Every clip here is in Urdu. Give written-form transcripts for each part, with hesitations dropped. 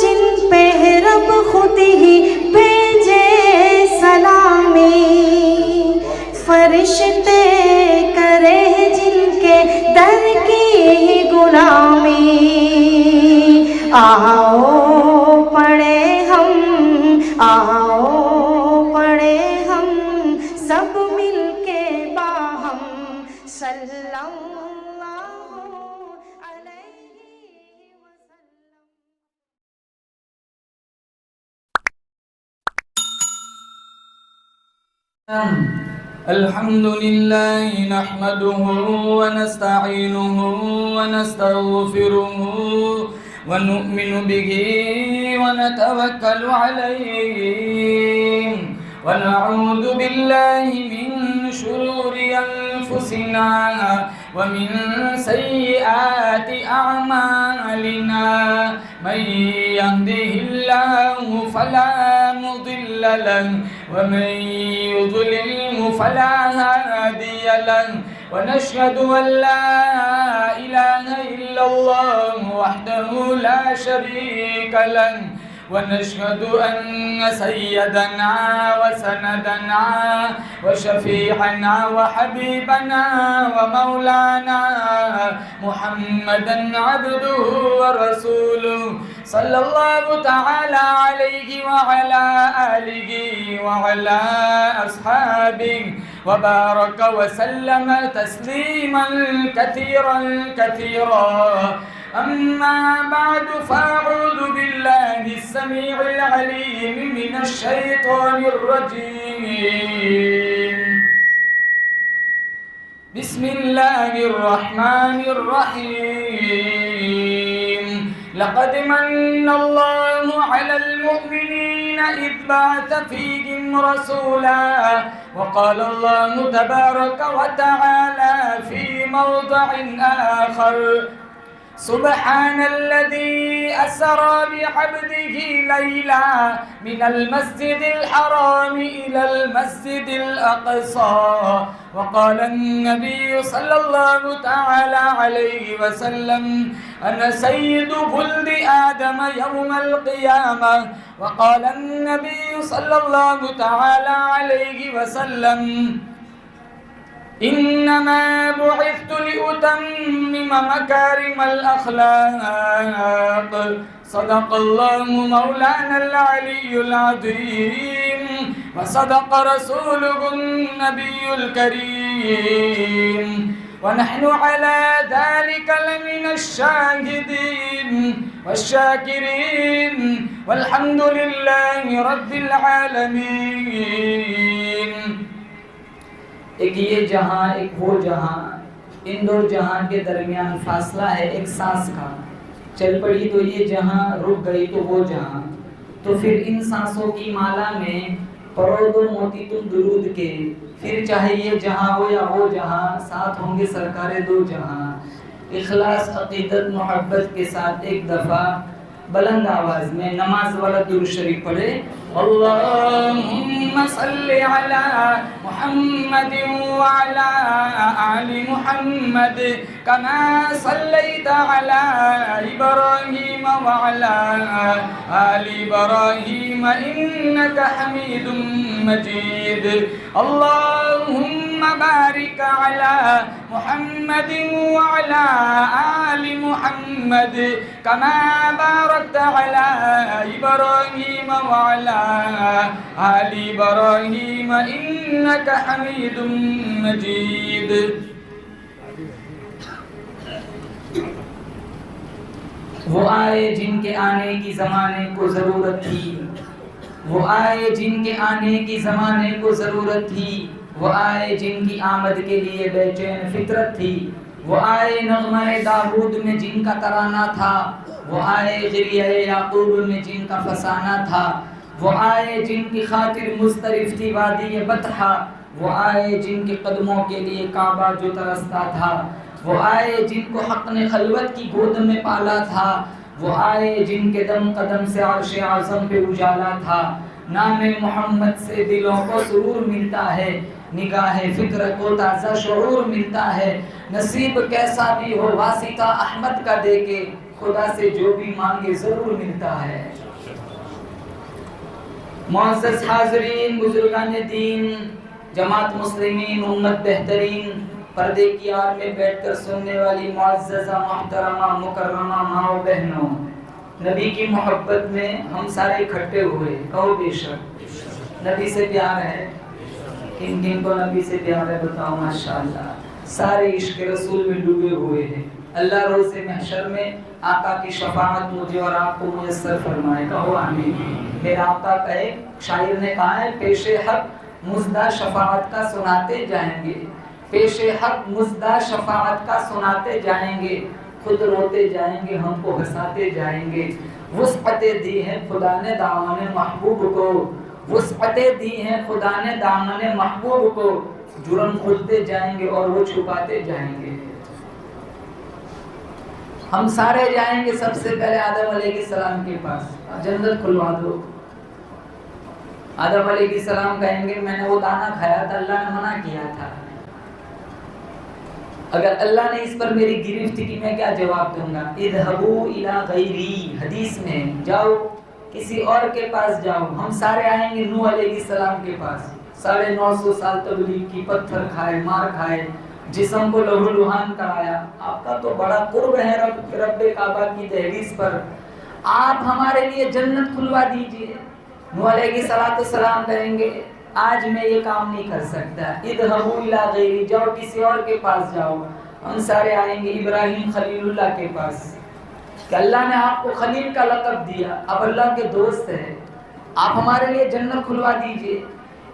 جن پہ رب خود ہی بھیجے سلامی، فرشتے کرے جن کے در کی غلامی، آؤ پڑھے ہم، آؤ پڑھے ہم سب مل کے باہم صلی اللہ علیہ وسلم۔ الحمد لله نحمده ونستعينه ونستغفره ونؤمن به ونتوكل عليه ونعوذ بالله من شرور أنفسنا ومن سيئات أعمالنا، من يهده الله فلا مضل له ومن يضلله فلا هادي له، ونشهد أن لا إله إلا الله وحده لا شريك له، ونشهد أن سيدنا وسندنا وشفيعنا وحبيبنا ومولانا محمدا عبده ورسوله صلى الله تعالى عليه وعلى آله وعلى أصحابه وبارك وسلم تسليما كثيرا كثيرا. أما بعد فأعوذ بالله السميع العليم من الشيطان الرجيم. بسم الله الرحمن الرحيم. لقد من الله على المؤمنين إذ بعث فيهم رسولا، وقال الله تبارك وتعالى في موضع آخر: سبحان الذي أسرى بعبده ليلا من المسجد الحرام إلى المسجد الأقصى. وقال النبي صلى الله تعالى عليه وسلم: أنا سيد ولد آدم يوم القيامة. وقال النبي صلى الله تعالى عليه وسلم: إنما بعثت لأتمم مكارم الأخلاق. صدق الله مولانا العلي العظيم، وصدق رسوله النبي الكريم، ونحن على ذلك لمن الشاهدين والشاكرين، والحمد لله رب العالمين. ایک یہ جہاں ایک وہ جہاں، ان دو جہاں کے درمیان فاصلہ ہے ایک سانس کا. چل پڑی تو یہ جہاں، رک گئی تو وہ جہاں. تو پھر ان سانسوں کی مالا میں پرو دو موتی تم درود کے، پھر چاہے یہ جہاں ہو یا وہ جہاں، ساتھ ہوں گے سرکار دو جہاں. اخلاص، عقیدت، محبت کے ساتھ ایک دفعہ بلند آواز میں نماز والا درود شریف پڑھے. اللهم صل على محمد وعلى آل محمد كما صليت على إبراهيم وعلى آل إبراهيم إنك حميد مجيد. اللهم بارك على محمد وعلى آل محمد كما باركت على إبراهيم وعلى آل إبراهيم إنك حميد مجيد. وہ آئے جن کے آنے کی زمانے کو ضرورت تھی، وہ آئے جن کے آنے کی زمانے کو ضرورت تھی، وہ آئے جن کی آمد کے لیے بے چین فطرت تھی، وہ آئے نغمہ داود میں جن کا ترانہ تھا، وہ آئے غریہ یعقوب میں جن کا فسانہ تھا، وہ آئے جن کی خاطر مضطرف تھی وادی بطحا، وہ آئے جن کے قدموں کے لیے کعبہ جو ترستا تھا، وہ آئے جن کو حق نے خلوت کی گود میں پالا تھا، وہ آئے جن کے دم قدم سے عرش اعظم پہ اجالا تھا. نام محمد سے دلوں کو سرور ملتا ہے، نگاہ فکر کو تازہ شعور ملتا ہے. نصیب کیسا بھی ہو واسطہ احمد کا دے کے، خدا سے جو بھی مانگے ضرور ملتا ہے۔ معزز حاضرین، بزرگان دین، جماعت مسلمین، امت بہترین، پردے کی آڑ میں بیٹھ کر سننے والی معززہ محترمہ مکرمہ ماں و بہنوں، نبی کی محبت میں ہم سارے اکٹھے ہوئے، کہو بے شک نبی سے پیار ہے۔ کن کن کو نبی سے پیار ہے بتاؤ؟ ماشاءاللہ سارے عشق رسول میں ڈوبے ہوئے ہیں۔ اللہ روز محشر میں آقا کی شفاعت مجھے اور آپ کو میسر فرمائے، کہو آمین۔ میرا آقا کہے، شاعر نے کہا ہے، پیش حق مزدہ شفاعت کا سناتے جائیں گے، پیش حق مزدہ شفاعت کا سناتے جائیں گے، خود روتے جائیں گے، ہم کو ہنساتے جائیں گے۔ وسعتیں دی ہیں خدا نے دامن محبوب کو، وسعتیں دی ہیں خدا نے دامن محبوب کو، جرم کھلتے جائیں گے اور وہ چھپاتے جائیں گے۔ ہم سارے جائیں گے سب سے پہلے آدم علیہ السلام کے پاس، جنت کھلوا دو۔ آدم علیہ السلام کہیں گے میں نے وہ دانا کھایا تھا، اللہ نے منع کیا تھا، اگر اللہ نے اس پر میری گرفت کی میں کیا جواب دوں گا؟ اذهبوا الى غیری، حدیث میں جاؤ کسی اور کے پاس جاؤ۔ ہم سارے آئیں گے نوح علیہ السلام کے پاس، 950 سال تبلیغ کی، پتھر کھائے، مار کھائے، جسم کو لہو لہان کرایا۔ آپ کا تو بڑا قرب ہے رب کعبہ کی دہلیز پر، آپ ہمارے لیے جنت کھلوا دیجئے۔ نوح علیہ السلام کہیں گے آج میں یہ کام نہیں کر سکتا، اذهبوا الى غیری، جاؤ کسی اور کے پاس جاؤ۔ ہم سارے آئیں گے ابراہیم خلیل اللہ کے پاس کہ اللہ نے آپ کو خلیل کا لقب دیا، اب اللہ کے دوست ہے، آپ ہمارے لیے جنت کھلوا دیجئے۔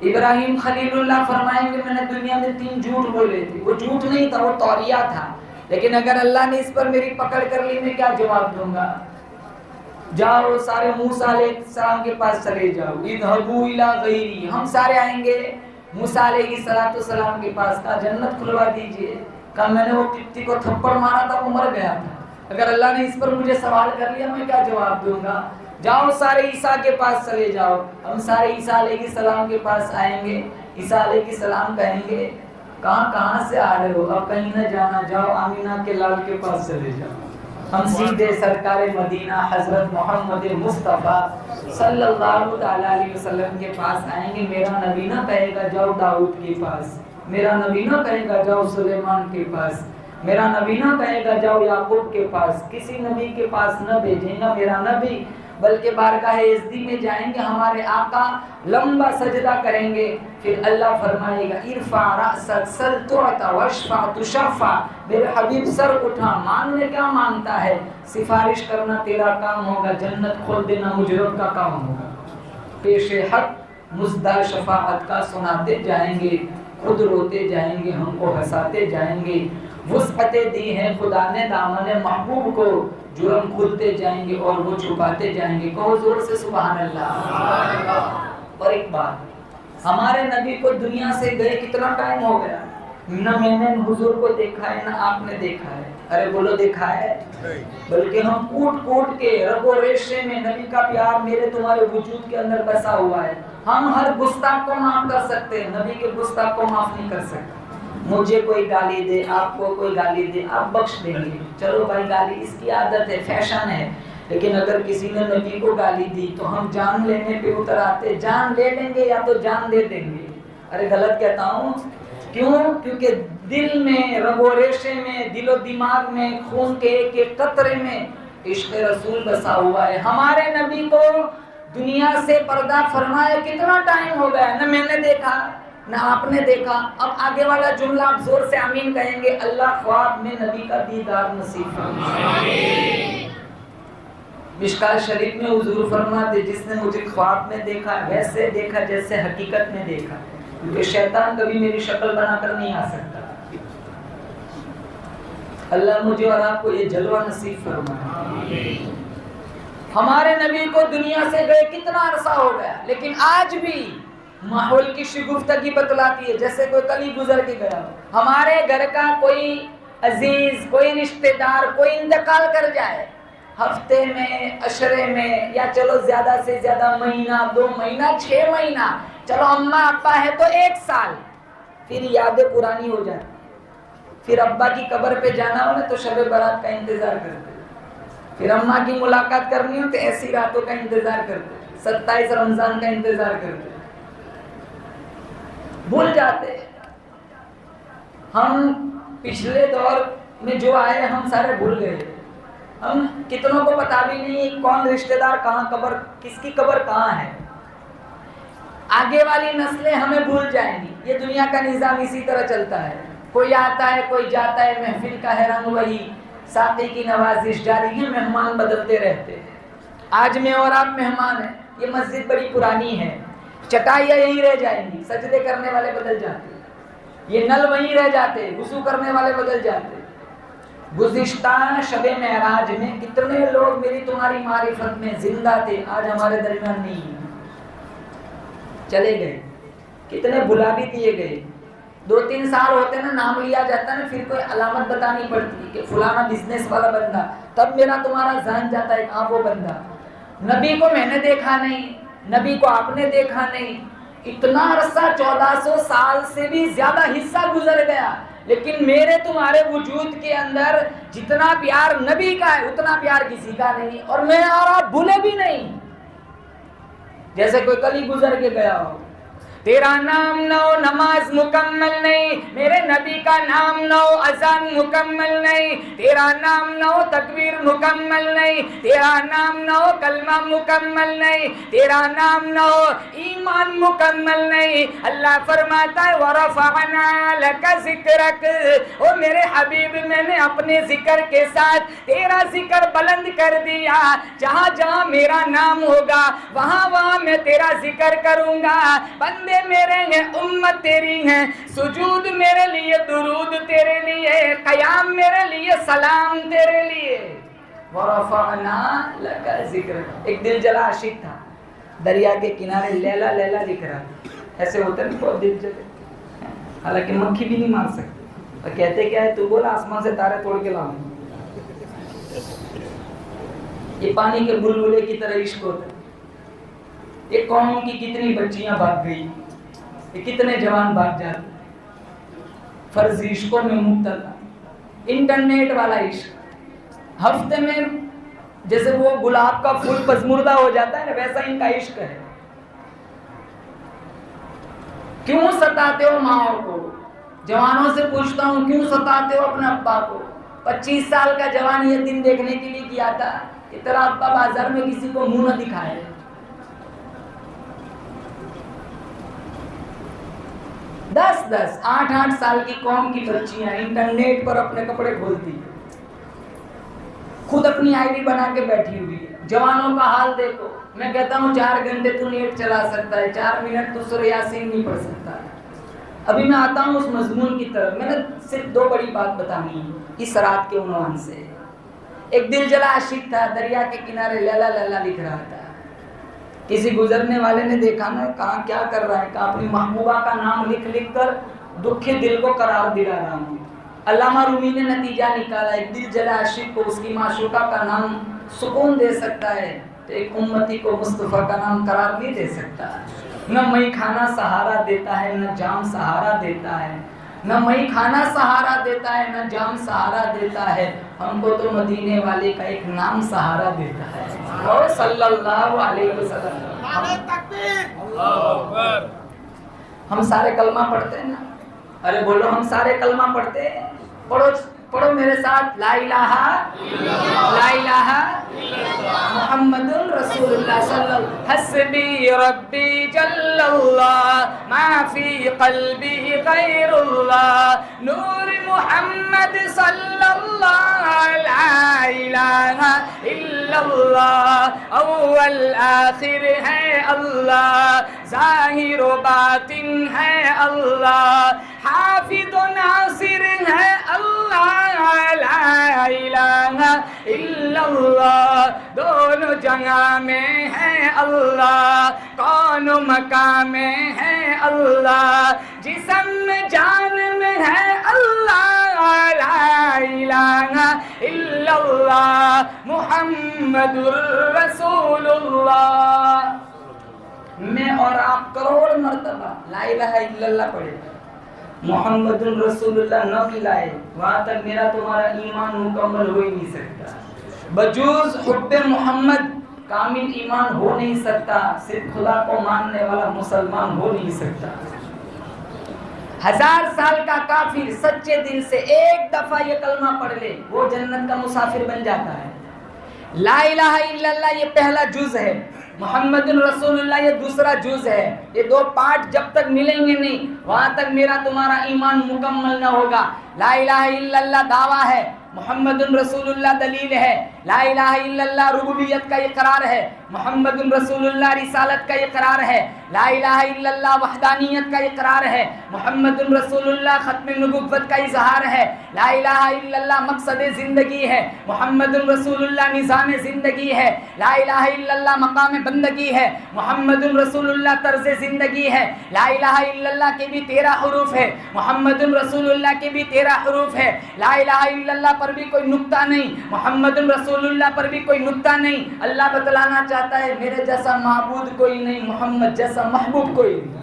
ابراہیم خلیل اللہ فرمائیں گے میں نے دنیا میں 3 جھوٹ بولے تھے، وہ جھوٹ نہیں تھا، وہ توریہ تھا، لیکن اگر اللہ نے اس پر میری پکڑ کر لی میں کیا جواب دوں گا؟ جاؤ سارے موسیٰ علیہ السلام کے پاس چلے جاؤ، اذهبوا الى غیری، ہم سارے آئیں گے موسیٰ علیہ السلام کے پاس، کہا جنت کھلوا دیجئے، کہا میں نے وہ کتی کو تھپڑ مارا تھا وہ مر گیا تھا، اگر اللہ نے اس پر مجھے سوال کر لیا میں کیا جواب دوں گا؟ جاؤ سارے عیسیٰ کے پاس چلے جاؤ، ہم سارے عیسیٰ علیہ السلام کے پاس آئیں گے، عیسیٰ علیہ السلام کہیں گے کہاں سے آ رہے ہو؟ اب کہیں نہ جانا، جاؤ آمینہ کے لال کے پاس چلے جاؤ۔ ہم سیدھے سرکار مدینہ حضرت محمد مصطفیٰ صلی اللہ علیہ وسلم کے پاس آئیں گے۔ میرا نبی نہ کہے گا جاؤ داؤد کے پاس، میرا نبی نہ کہے گا جاؤ سلیمان کے پاس، میرا نبی نہ کہے گا جاؤ یعقوب کے پاس، کسی نبی کے پاس نہ بھیجیں گا میرا نبی، بلکہ بارگاہ عزتی میں جائیں گے، ہمارے آقا لمبا سجدہ کریں گے، پھر اللہ فرمائے گا ارفع رأسک سل تعطى واشفع تشفع، میرے حبیب سر اٹھا، مانگنے کیا مانگتا ہے، سفارش کرنا تیرا کام ہوگا، جنت کھول دینا مجرم کا کام ہوگا۔ پیش حق مزدہ شفاعت کا سناتے جائیں گے، خود روتے جائیں گے، ہم کو ہنساتے جائیں گے۔ وسعتیں دی ہیں خدا نے دامن محبوب کو، جرم کھلتے جائیں گے اور وہ چھپاتے جائیں گے، کہو زور سے سبحان اللہ۔ اور ایک بات، ہمارے نبی کو دنیا سے گئے کتنا ٹائم ہو گیا؟ نہ میں نے حضور کو دیکھا ہے نہ آپ نے دیکھا ہے، ارے بولو دیکھا ہے، بلکہ ہم کوٹ کے رگ و ریشے میں نبی کا پیار میرے تمہارے وجود کے اندر بسا ہوا ہے۔ ہم ہر گستاخ کو معاف کر سکتے ہیں، نبی کے گستاخ کو معاف نہیں کر سکتے۔ مجھے کوئی گالی دے، آپ کو کوئی گالی دے، آپ بخش دیں گے، چلو بھائی گالی اس کی عادت ہے، فیشن ہے، لیکن اگر کسی نے نبی کو گالی دی تو ہم جان لینے پہ اتر آتے، جان لے لیں گے یا تو جان دے دیں گے۔ ارے غلط کہتا ہوں، کیوں؟ کیونکہ دل میں، رگ و ریشے میں، دل و دماغ میں، خون کے ایک ایک قطرے میں عشق رسول بسا ہوا ہے۔ ہمارے نبی کو دنیا سے پردہ فرمائے کتنا ٹائم ہو گیا، نہ میں نے دیکھا نہ آپ نے دیکھا۔ اب آگے والا جملہ آپ زور سے آمین کہیں گے، اللہ خواب میں نبی کا دیدار نصیب فرمائے۔ مشکات شریف میں حضور فرماتے جس نے مجھے خواب میں دیکھا ویسے دیکھا جیسے حقیقت میں دیکھا، کیونکہ شیطان کبھی میری شکل بنا کر نہیں آ سکتا۔ اللہ مجھے اور آپ کو یہ جلوہ نصیب فرمائے۔ ہمارے نبی کو دنیا سے گئے کتنا عرصہ ہو گیا، لیکن آج بھی ماحول کی شگفتگی بتلاتی ہے جیسے کوئی کلی گزر کے گیا ہو۔ ہمارے گھر کا کوئی عزیز، کوئی رشتہ دار، کوئی انتقال کر جائے، ہفتے میں، عشرے میں، یا چلو زیادہ سے زیادہ مہینہ، 2 مہینہ، 6 مہینہ، چلو اماں ابا ہے تو 1 سال، پھر یادیں پرانی ہو جاتی، پھر ابا کی قبر پہ جانا ہو نا تو شب برات کا انتظار کرتے، پھر اماں کی ملاقات کرنی ہو تو ایسی راتوں کا انتظار کرتے, 27 رمضان کا انتظار کرتے, بھول جاتے. ہم پچھلے دور میں جو آئے ہم سارے بھول گئے. ہم کتنوں کو پتا بھی نہیں کون رشتہ دار کہاں قبر, کس کی قبر کہاں ہے. آگے والی نسلیں ہمیں بھول جائیں گی. یہ دنیا کا نظام اسی طرح چلتا ہے, کوئی آتا ہے کوئی جاتا ہے, محفل کا ہے رنگ وہی, ساقی کی نوازش جاری ہے, مہمان بدلتے رہتے ہیں. آج میں اور آپ مہمان ہیں. یہ مسجد بڑی پرانی ہے, چٹائیاں یہیں رہ جائیں گی, سجدے کرنے والے بدل جاتے, یہ نل وہیں رہ جاتے, وضو کرنے والے بدل جاتے. گزشتہ شب معراج میں کتنے لوگ میری تمہاری معرفت میں زندہ تھے, آج ہمارے درمیان نہیں ہیں, چلے گئے. کتنے بلا بھی دیے گئے. 2-3 سال ہوتے نا, نام لیا جاتا نا, پھر کوئی علامت بتانی پڑتی کہ فلانا بزنس والا بندہ, تب میرا تمہارا ذہن جاتا ہے ہاں وہ بندہ. نبی کو میں نے دیکھا نہیں, نبی کو آپ نے دیکھا نہیں, اتنا عرصہ 1400 سال سے بھی زیادہ حصہ گزر گیا, لیکن میرے تمہارے وجود کے اندر جتنا پیار نبی کا ہے اتنا پیار کسی کا نہیں, اور میں اور آپ بھولے بھی نہیں, جیسے کوئی کل ہی گزر کے گیا ہو. تیرا نام نو نماز مکمل نہیں, میرے نبی کا نام نو اذان مکمل نہیں, تیرا نام نو تکبیر مکمل نہیں, تیرا نام نو کلمہ مکمل نہیں, تیرا نام نو ایمان مکمل نہیں. اللہ فرماتا ہے وَرَفَعْنَا لَكَ ذِكْرَكَ, او میرے حبیب میں نے اپنے ذکر کے ساتھ تیرا ذکر بلند کر دیا. جہاں جہاں میرا نام ہوگا وہاں وہاں میں تیرا ذکر کروں گا. بندے میرے ہیں, امت تیری ہیں, سجود میرے لیے, درود تیرے لیے, قیام میرے لیے, سلام تیرے لیے. وَرَفَعْنَا لَكَ ذِكْرَكَ. ایک دل جلا عاشق تھا, دریا کے کنارے لیلا لیلا لکھ رہا. ایسے ہوتا نہیں بہت دل جلے, حالانکہ مکھی بھی نہیں مار سکتی, اور کہتے کیا ہے, تو بولا آسمان سے تارے توڑ کے لاؤں. یہ پانی کے بلبلے کی طرح عشق ہوتا ہے. یہ قوم کی کتنی بچیاں بھاگ گئی, یہ کتنے جوان بھاگ جاتے, فرضی عشقوں میں مبتلا. انٹرنیٹ والا عشق, ہفتے میں جیسے وہ گلاب کا پھول پزمردہ ہو جاتا ہے ویسا ان کا عشق ہے. کیوں ستاتے ہو ماں کو, جوانوں سے پوچھتا ہوں کیوں ستاتے ہو اپنے ابا کو. 25 سال کا جوان یہ دن دیکھنے کے لیے کیا تھا کہ تیرا ابا بازار میں کسی کو منہ نہ دکھائے. 10-10, 8-8 سال کی قوم کی بچیاں انٹرنیٹ پر اپنے کپڑے کھولتی, خود اپنی آئی ڈی بنا کے بیٹھی ہوئی ہے. جوانوں کا حال دیکھو. میں کہتا ہوں 4 گھنٹے تو نیٹ چلا سکتا ہے, 4 منٹ تو سورہ یاسین نہیں پڑھ سکتا. ابھی میں آتا ہوں اس مضمون کی طرف. میں نے صرف 2 بڑی بات بتانی اس رات کے عنوان سے. ایک دل جلا عاشق تھا, دریا کے کنارے لیلا لیلا لکھ رہا تھا. کسی گزرنے والے نے دیکھا نا کہاں کیا کر رہا ہے, کہا اپنی محبوبہ کا نام لکھ لکھ کر دکھی دل کو قرار دلا رہا ہوں. علامہ رومی نے نتیجہ نکالا, ایک دل جلا عاشق کو اس کی معشوقہ کا نام سکون دے سکتا ہے تو ایک امتی کو مصطفیٰ کا نام قرار نہیں دے سکتا. نہ مئی کھانا سہارا دیتا ہے, نہ جام سہارا دیتا ہے, نہ مئی کھانا سہارا دیتا ہے, نہ جام سہارا دیتا ہے. ہم کو تو مدینے والے کا ایک نام سہارا دیتا ہے, اور صلی اللہ علیہ وسلم. ہم سارے کلمہ پڑھتے ہیں نا, ارے بولو ہم سارے کلمہ پڑھتے ہیں. پڑھو میرے ساتھ, لا الہ محمد رسول اللہ صلی اللہ. حسبی ربی جل اللہ ما فی قلبی غیر اللہ, نور محمد صلی اللہ, لا الہ الا اللہ, اول آخر ہے اللہ, ظاہر و باطن ہے اللہ, حافظ و ناصر ہے اللہ, لا الہ الا اللہ. دونوں جگہ میں ہے اللہ, کون و مکان میں ہے اللہ, جسم میں جان میں ہے اللہ, لا الہ الا اللہ محمد رسول اللہ. میں اور آپ کروڑ مرتبہ لا الہ الا اللہ پڑھے, محمد رسول اللہ نہ ملائے, وہاں تک میرا تمہارا ایمان مکمل ہو ہی نہیں سکتا. بجوز حب محمد کامل ایمان ہو نہیں سکتا، صرف خدا کو ماننے والا مسلمان ہو نہیں سکتا۔ 1000 سال کا کافر سچے دل سے ایک دفعہ یہ کلمہ پڑھ لے، وہ جنت کا مسافر بن جاتا ہے۔ لا الہ الا اللہ یہ پہلا جز ہے، محمد رسول اللہ یہ دوسرا جز ہے۔ یہ 2 پارٹ جب تک ملیں گے نہیں، وہاں تک میرا تمہارا ایمان مکمل نہ ہوگا۔ لا الہ الا اللہ دعویٰ ہے، محمد رسول اللہ دلیل ہے۔ لا الہ الا اللہ ربوبیت کا اقرار ہے، محمد رسول اللہ رسالت کا اقرار ہے۔ لا الہ الا اللہ وحدانیت کا اقرار ہے، محمد رسول اللہ ختم نبوت کا اظہار ہے۔ لا الہ الا اللہ مقصد زندگی ہے، محمد رسول اللہ نظام زندگی ہے۔ لا الہ الا اللہ مقام بندگی ہے، محمد رسول اللہ طرز زندگی ہے۔ لا الہ الا اللہ کے بھی 13 حروف ہے، محمد رسول اللہ کے بھی 13 حروف ہے۔ لا الہ الا اللہ پر بھی کوئی نقطہ نہیں، محمد رسول اللہ پر بھی کوئی نقطہ نہیں۔ اللہ بتلانا چاہتا ہے میرے جیسا معبود کوئی نہیں، محمد جیسا محبوب کوئی نہیں۔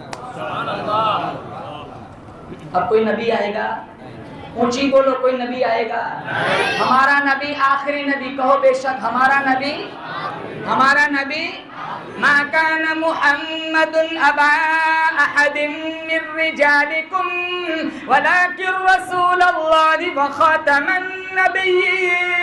اب کوئی نبی آئے گا؟ اونچی بولو، کوئی نبی آئے گا؟ ہمارا نبی آخری نبی، کہو بے شک ہمارا نبی، ہمارا نبی ما كان محمد ابا احد من رجالكم ولكن رسول الله وخاتم النبيين۔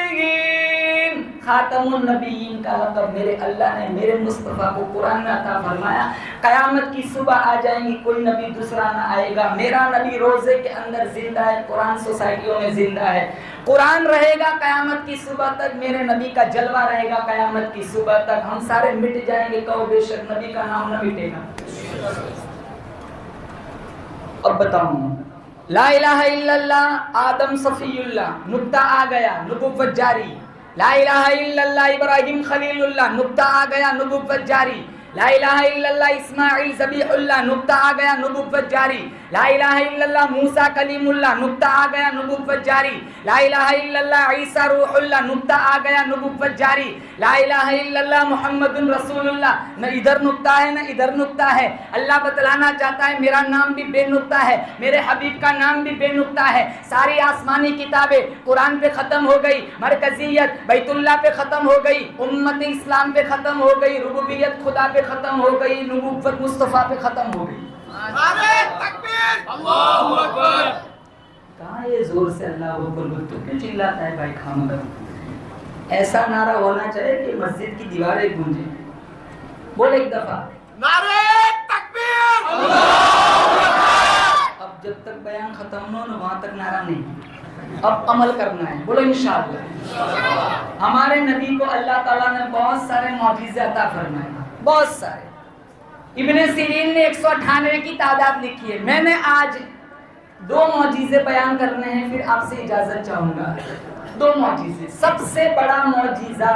خاتم النبیین کا لقب میرے اللہ نے میرے مصطفیٰ کو قرآن میں عطا فرمایا۔ قیامت کی صبح آ جائیں گی، کوئی نبی دوسرا نہ آئے گا۔ میرا نبی روزے کے اندر زندہ ہے، قرآن سوسائٹیوں میں زندہ ہے۔ قرآن رہے گا قیامت کی صبح تک، میرے نبی کا جلوہ رہے گا قیامت کی صبح تک۔ ہم سارے مٹ جائیں گے، کہو بے شک نبی کا نام نہ مٹے گا۔ اب بتاؤں، لا الہ الا اللہ آدم صفی اللہ، نقطہ آ گیا، نبوت جاری۔ لا الہ الا اللہ ابراہیم خلیل اللہ، نقطہ آ گیا، نبوت جاری۔ لا الہ الا اللہ اسماعیل ذبیح اللہ، نقطہ آ گیا، نبوت جاری۔ لا الہ الا اللہ موسیٰ کلیم اللہ، نقطہ آ گیا، نبوت جاری۔ لا الہ الا اللہ عیسیٰ روح اللہ، نقطہ آ گیا، نبوت جاری۔ لا الہ الا اللہ محمد رسول اللہ، نہ ادھر نقطہ ہے نہ ادھر نقطہ ہے۔ اللہ بتلانا چاہتا ہے میرا نام بھی بے نقطہ ہے، میرے حبیب کا نام بھی بے نقطہ ہے۔ ساری آسمانی کتابیں قرآن پہ ختم ہو گئی، مرکزیت بیت اللہ پہ ختم ہو گئی، امت اسلام پہ ختم ہو گئی، ربوبیت خدا پہ ختم ہو گئی، نبوت مصطفیٰ پہ ختم ہو گئی۔ اللہ اکبر۔ کہاں یہ زور سے اللہ اکبر بول، تو کیوں چلاتا ہے بھائی خامدہ؟ ایسا نعرہ ہونا چاہیے کہ مسجد کی دیواریں گونجیں۔ بول ایک دفعہ، نعرہ تکبیر۔ اب جب تک بیان ختم نہ ہو وہاں تک نعرہ نہیں، اب عمل کرنا ہے۔ بولو انشاءاللہ۔ ہمارے نبی کو اللہ تعالیٰ نے بہت سارے معجزے عطا فرمائے، بہت سارے۔ ابن سیرین نے 198 کی تعداد لکھی ہے۔ میں نے آج 2 معجزے بیان کرنے ہیں، پھر آپ سے اجازت چاہوں گا۔ 2 معجزے۔ سب سے بڑا معجزہ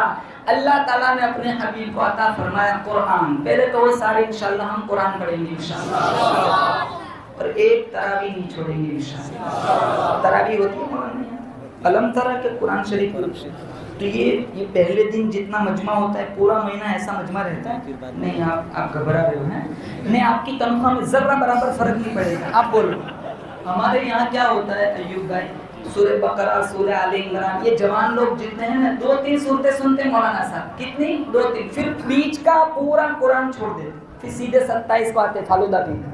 اللہ تعالیٰ نے اپنے حبیب کو عطا فرمایا قرآن۔ پہلے تو وہ سارے انشاءاللہ ہم قرآن پڑھیں گے انشاءاللہ، اور ایک تراویح نہیں چھوڑیں گے انشاءاللہ۔ تراویح ہوتی ہے قرآن میں، علم ترا کے قرآن شریف، تو یہ پہلے دن جتنا مجمع ہوتا ہے پورا مہینہ ایسا مجمع رہتا ہے؟ نہیں، آپ گھبرا رہے ہو ہیں؟ نہیں، آپ کی تنخواہ میں ذرہ برابر فرق نہیں پڑے گا۔ آپ بولو، ہمارے یہاں کیا ہوتا ہے ایوب بھائی؟ سورہ بقرہ، سورہ آل عمران، یہ جوان لوگ جتنے ہیں نا 2-3 صورتیں سنتے مولانا صاحب، کتنی؟ 2-3، پھر بیچ کا پورا قرآن چھوڑ دیتے، پھر سیدھے 27 کو آتے فالودہ پیتے۔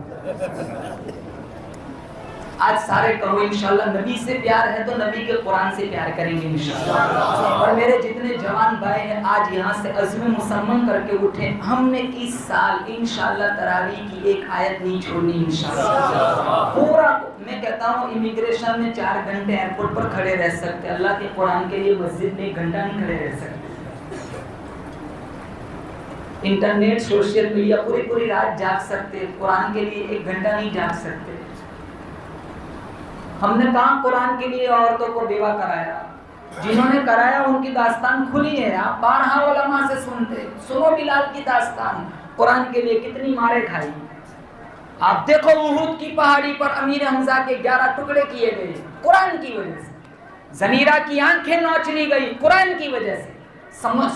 آج سارے کہو انشاءاللہ نبی سے پیار ہے تو نبی کے قرآن سے پیار کریں گے انشاءاللہ۔ اور میرے جتنے جوان بھائی ہیں آج یہاں سے عزم مصمم کر کے اٹھے، ہم نے اس سال انشاءاللہ تراویح کی ایک آیت نہیں چھوڑنی انشاءاللہ۔ پورا میں کہتا ہوں امیگریشن میں 4 گھنٹے ایئرپورٹ پر کھڑے رہ سکتے، اللہ کے قرآن کے لیے مسجد میں 1 گھنٹہ نہیں کھڑے رہ سکتے۔ انٹرنیٹ سوشل میڈیا پوری رات جاگ سکتے، قرآن کے لیے 1 گھنٹہ نہیں جاگ سکتے۔ ہم نے کہاں قرآن کے لیے عورتوں کو بیوہ کرایا؟ جنہوں نے کرایا ان کی داستان کھلی ہے، آپ بارہا علماء سے سنتے۔ سنو بلال کی داستان، قرآن کے لیے کتنی مارے کھائی۔ آپ دیکھو احد کی پہاڑی پر امیر حمزہ کے 11 ٹکڑے کیے گئے قرآن کی وجہ سے، زمیرہ کی آنکھیں نوچ لی گئی قرآن کی وجہ سے،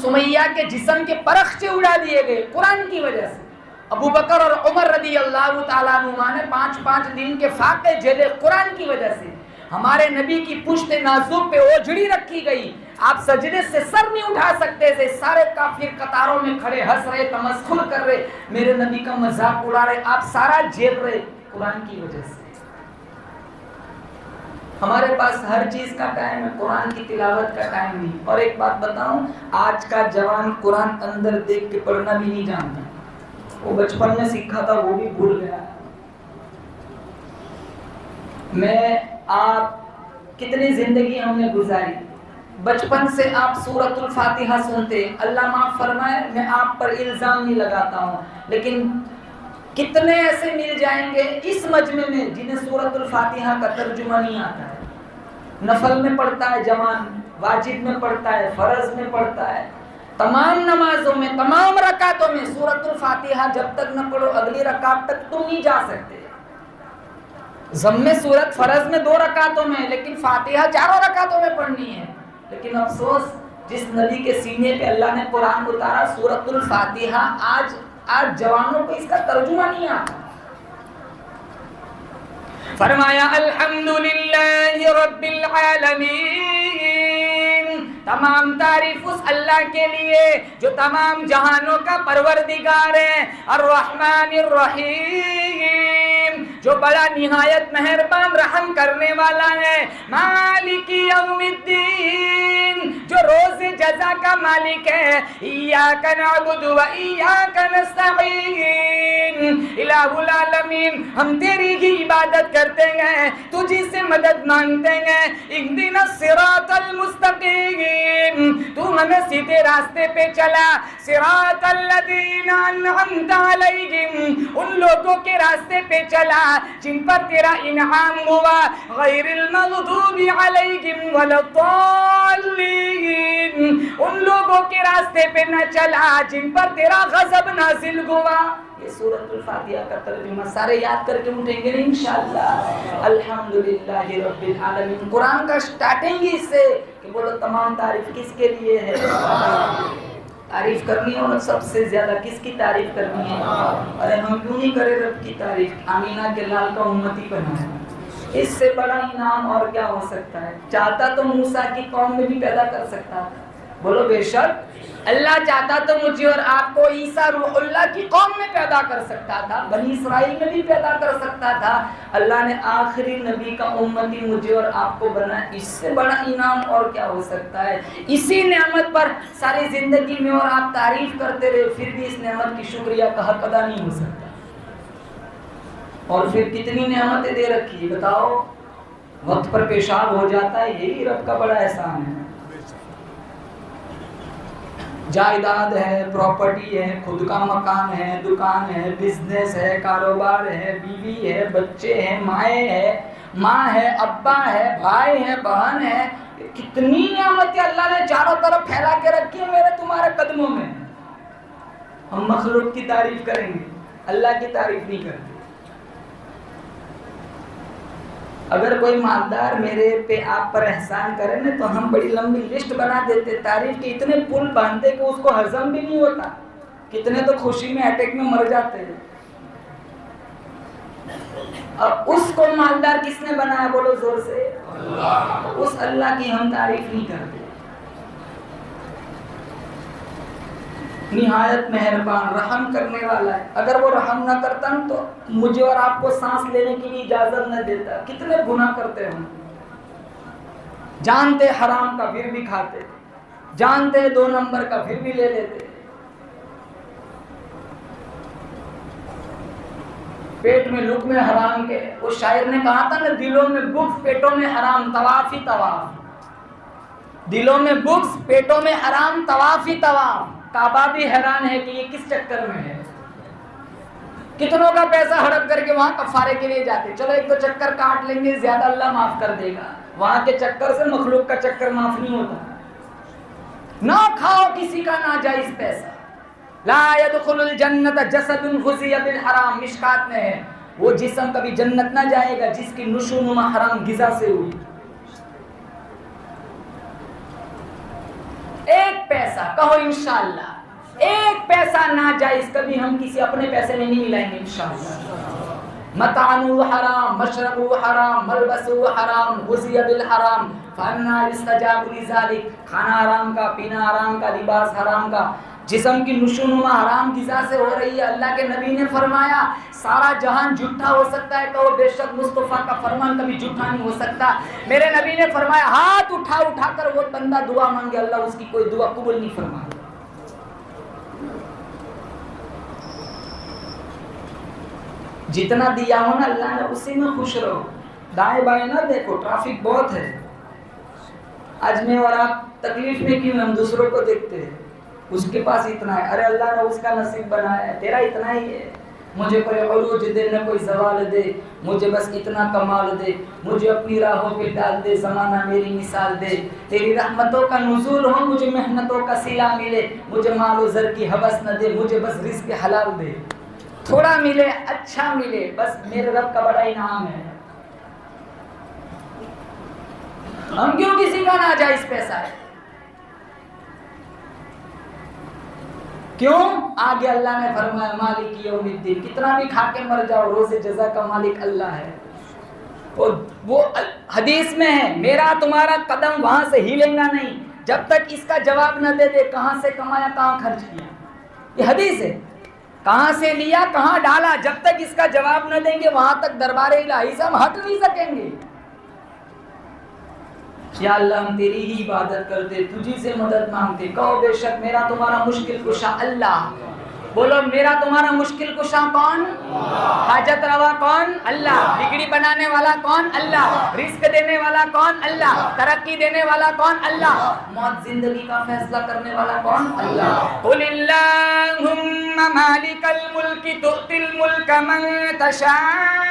سمیہ کے جسم کے پرخچے اڑا دیے گئے قرآن کی وجہ سے، ابو بکر اور عمر رضی اللہ تعالیٰ عنہما نے 5 دن کے فاقے جھیلے قرآن کی وجہ سے، ہمارے نبی کی پشت نازک پہ اوجھڑی رکھی گئی، آپ سجدے سے سر نہیں اٹھا سکتے تھے. سارے کافر قطاروں میں کھڑے ہنس رہے, تمسخر کر رہے, میرے نبی کا مذاق اڑا رہے, آپ سارا جھیل رہے قرآن کی وجہ سے. ہمارے پاس ہر چیز کا ٹائم ہے, قرآن کی تلاوت کا ٹائم نہیں. اور ایک بات بتاؤں, آج کا جوان قرآن اندر دیکھ کے پڑھنا بھی نہیں جانتا. وہ بچپن میں سیکھا تھا وہ بھی بھول گیا. میں آپ کتنی زندگی ہم نے گزاری, بچپن سے آپ سورۃ الفاتحہ سنتے, اللہ معاف فرمائے میں آپ پر الزام نہیں لگاتا ہوں, لیکن کتنے ایسے مل جائیں گے اس مجمع میں جنہیں سورۃ الفاتحہ کا ترجمہ نہیں آتا ہے. نفل میں پڑھتا ہے جوان, واجب میں پڑھتا ہے, فرض میں پڑھتا ہے, تمام نمازوں میں, تمام رکعتوں میں سورۃ الفاتحہ جب تک نہ پڑھو اگلی رکعت تک تم نہیں جا سکتے. ضم سورت فرض میں 2 رکعتوں میں, لیکن فاتحہ 4 رکعتوں میں پڑھنی ہے. لیکن افسوس جس نبی کے سینے پہ اللہ نے قرآن اتارا سورۃ الفاتحہ, آج جوانوں کو اس کا ترجمہ نہیں آتا. فرمایا الحمدللہ رب العالمین, تمام تعریف اس اللہ کے لیے جو تمام جہانوں کا پروردگار ہے. الرحمن الرحیم, جو بڑا نہایت مہربان رحم کرنے والا ہے. مالک یوم الدین, جو روز جزا کا مالک ہے. ایاک نعبد و ایاک نستعین, الہ العالمین ہم تیری ہی عبادت کرتے ہیں, تجھی سے مدد مانگتے ہیں. اہدنا الصراط المستقیم, تو ہمیں سیدھے راستے پہ چلا. صراط الذین انعمت علیہم, ان لوگوں کے راستے پہ چلا جن پر تیرا انعام ہوا. غیر المغضوب علیہم ولا الضالین, ان لوگوں کے راستے پہ نہ چلا جن پر تیرا غضب نازل ہوا. یہ سورۃ الفاتحہ کا ترجمہ سارے یاد کر کے اٹھیں گے انشاءاللہ. الحمدللہ رب العالمین. قرآن کا سٹارٹنگ ہی اس سے کہ بولو تمام تعریف کس کے لیے ہے. تعریف کرنی ہے اور سب سے زیادہ کس کی تعریف کرنی ہے. ارے ہم کیوں نہیں کرے رب کی تعریف, آمینہ کے لال کا امتی بنا ہے. اس سے بڑا انعام اور کیا ہو سکتا ہے. چاہتا تو موسیٰ کی قوم میں بھی پیدا کر سکتا تھا, بولو بے شک. اللہ چاہتا تو مجھے اور آپ کو عیسیٰ روح اللہ کی قوم میں پیدا کر سکتا تھا, بنی اسرائیل میں بھی پیدا کر سکتا تھا. اللہ نے آخری نبی کا امتی مجھے اور آپ کو بنا. اس سے بڑا انعام اور کیا ہو سکتا ہے. اسی نعمت پر ساری زندگی میں اور آپ تعریف کرتے رہے, پھر بھی اس نعمت کی شکریہ کا حق ادا نہیں ہو سکتا. اور پھر کتنی نعمتیں دے رکھی ہے بتاؤ. وقت پر پیشاب ہو جاتا ہے, یہی رب کا بڑا احسان ہے. جائیداد ہے, پراپرٹی ہے, خود کا مکان ہے, دکان ہے, بزنس ہے, کاروبار ہے, بیوی ہے, بچے ہیں, ماں ہے, ابا ہے, بھائی ہے, بہن ہے. کتنی نعمتیں اللہ نے چاروں طرف پھیلا کے رکھی ہیں میرے تمہارے قدموں میں. ہم مخلوق کی تعریف کریں گے, اللہ کی تعریف نہیں کرتے. اگر کوئی مالدار میرے پہ آپ پر احسان کرے نا تو ہم بڑی لمبی لسٹ بنا دیتے, تعریف کے اتنے پل باندھتے کہ اس کو ہضم بھی نہیں ہوتا. کتنے تو خوشی میں اٹیک میں مر جاتے ہیں. اب اس کو مالدار کس نے بنایا بولو زور سے, اللہ. اس اللہ کی ہم تعریف نہیں کرتے. نہایت مہربان رحم کرنے والا ہے. اگر وہ رحم نہ کرتا تو مجھے اور آپ کو سانس لینے کی بھی اجازت نہ دیتا. کتنے گناہ کرتے ہم, جانتے حرام کا پھر بھی کھاتے, جانتے 2 نمبر کا پھر بھی لے لیتے. پیٹ میں لقمے حرام کے. اس شاعر نے کہا تھا نا, دلوں میں بغض پیٹوں میں حرام, طواف ہی طواف. دلوں میں بغض پیٹوں میں حرام, طواف ہی طواف. کعبہ بھی حیران ہے کہ یہ کس چکر میں ہے. کتنوں کا پیسہ ہڑپ کر کے وہاں کفارے کے لیے جاتے, چلو 1-2 چکر کاٹ لیں گے, زیادہ اللہ معاف کر دے گا. وہاں کے چکر سے مخلوق کا چکر معاف نہیں ہوتا. نہ کھاؤ کسی کا ناجائز پیسہ. لا يدخل الجنت جسد غذی بالحرام, مشکات میں ہے. وہ جسم کبھی جنت نہ جائے گا جس کی نشوونما حرام غذا سے ہوئی. ایک پیسہ کہو انشاءاللہ, ایک پیسہ ناجائز کبھی ہم کسی اپنے پیسے میں نہیں ملائیں گے انشاءاللہ. مطعمہ حرام, مشربہ حرام, ملبسہ حرام, غذی بالحرام. فَأَنَّىٰ يُسْتَجَابُ لِذَٰلِكَ، کھانا حرام کا، پینا حرام کا، لباس حرام کا، جسم کی نشوونما حرام غذا سے ہو رہی ہے. اللہ کے نبی نے فرمایا سارا جہان جھوٹا ہو سکتا ہے، کہو بے شک مصطفیٰ کا فرمان کبھی جھوٹا نہیں ہو سکتا. میرے نبی نے فرمایا ہاتھ اٹھا کر وہ بندہ دعا مانگے، اللہ اس کی کوئی دعا قبول نہیں فرمائے. جتنا دیا ہو نا اللہ نے اسی میں خوش رہو. دائیں بائیں نہ دیکھو، ٹریفک بہت ہے. آج میں اور آپ تکلیف میں کیوں؟ ہم دوسروں کو دیکھتے ہیں، اس کے پاس اتنا ہے، ارے اللہ نے اس کا نصیب بنایا ہے، تیرا اتنا ہی ہے. مجھے کوئی عروج دے نہ کوئی زوال دے، مجھے بس اتنا کمال دے، مجھے اپنی راہوں پہ ڈال دے، زمانہ میری مثال دے. تیری رحمتوں کا نزول ہو، مجھے محنتوں کا صلہ ملے، مجھے مال و زر کی ہوس نہ دے، مجھے بس رزق حلال دے. تھوڑا ملے، اچھا ملے، بس میرے رب کا بڑا انعام ہے. ہم کیوں کسی کا ناجائز پیسہ ہے؟ کیوں؟ آگے اللہ نے فرمایا مالک یوم الدین، کتنا بھی کھا کے مر جاؤ، روز جزا کا مالک اللہ ہے. اور وہ حدیث میں ہے میرا تمہارا قدم وہاں سے ہلے گا نہیں جب تک اس کا جواب نہ دے دے کہاں سے کمایا کہاں خرچ کیا. یہ حدیث ہے، کہاں سے لیا کہاں ڈالا، جب تک اس کا جواب نہ دیں گے وہاں تک دربار الہی سے ہم ہٹ نہیں سکیں گے. یا اللہ ہم تیری ہی عبادت کرتے، تجھی سے مدد مانگتے. کہو بے شک میرا تمہارا مشکل کشا اللہ. بولو میرا تمہارا مشکل کشا کون؟ حاجت روا کون؟ اللہ. بگڑی بنانے والا کون؟ اللہ. رزق دینے والا کون؟ اللہ. ترقی دینے والا کون؟ اللہ. موت زندگی کا فیصلہ کرنے والا کون؟ اللہ. قل اللہم مالک الملک تؤتی الملک من تشاء.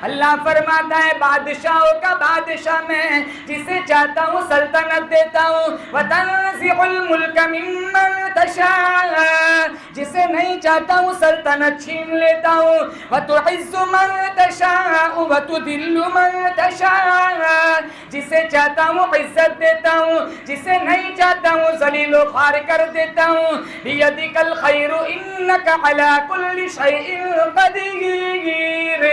اللہ فرماتا ہے بادشاہوں کا بادشاہ میں، جسے چاہتا ہوں سلطنت دیتا ہوں. وتنزع الملک ممن تشاء، جسے نہیں چاہتا ہوں سلطنت چھین لیتا ہوں. وتعز من تشاء وتذل من تشاء، جسے چاہتا ہوں عزت دیتا ہوں، جسے نہیں چاہتا ہوں ذلیل و خوار کر دیتا ہوں. بیدک الخیر انک علی کل شیء قدیر.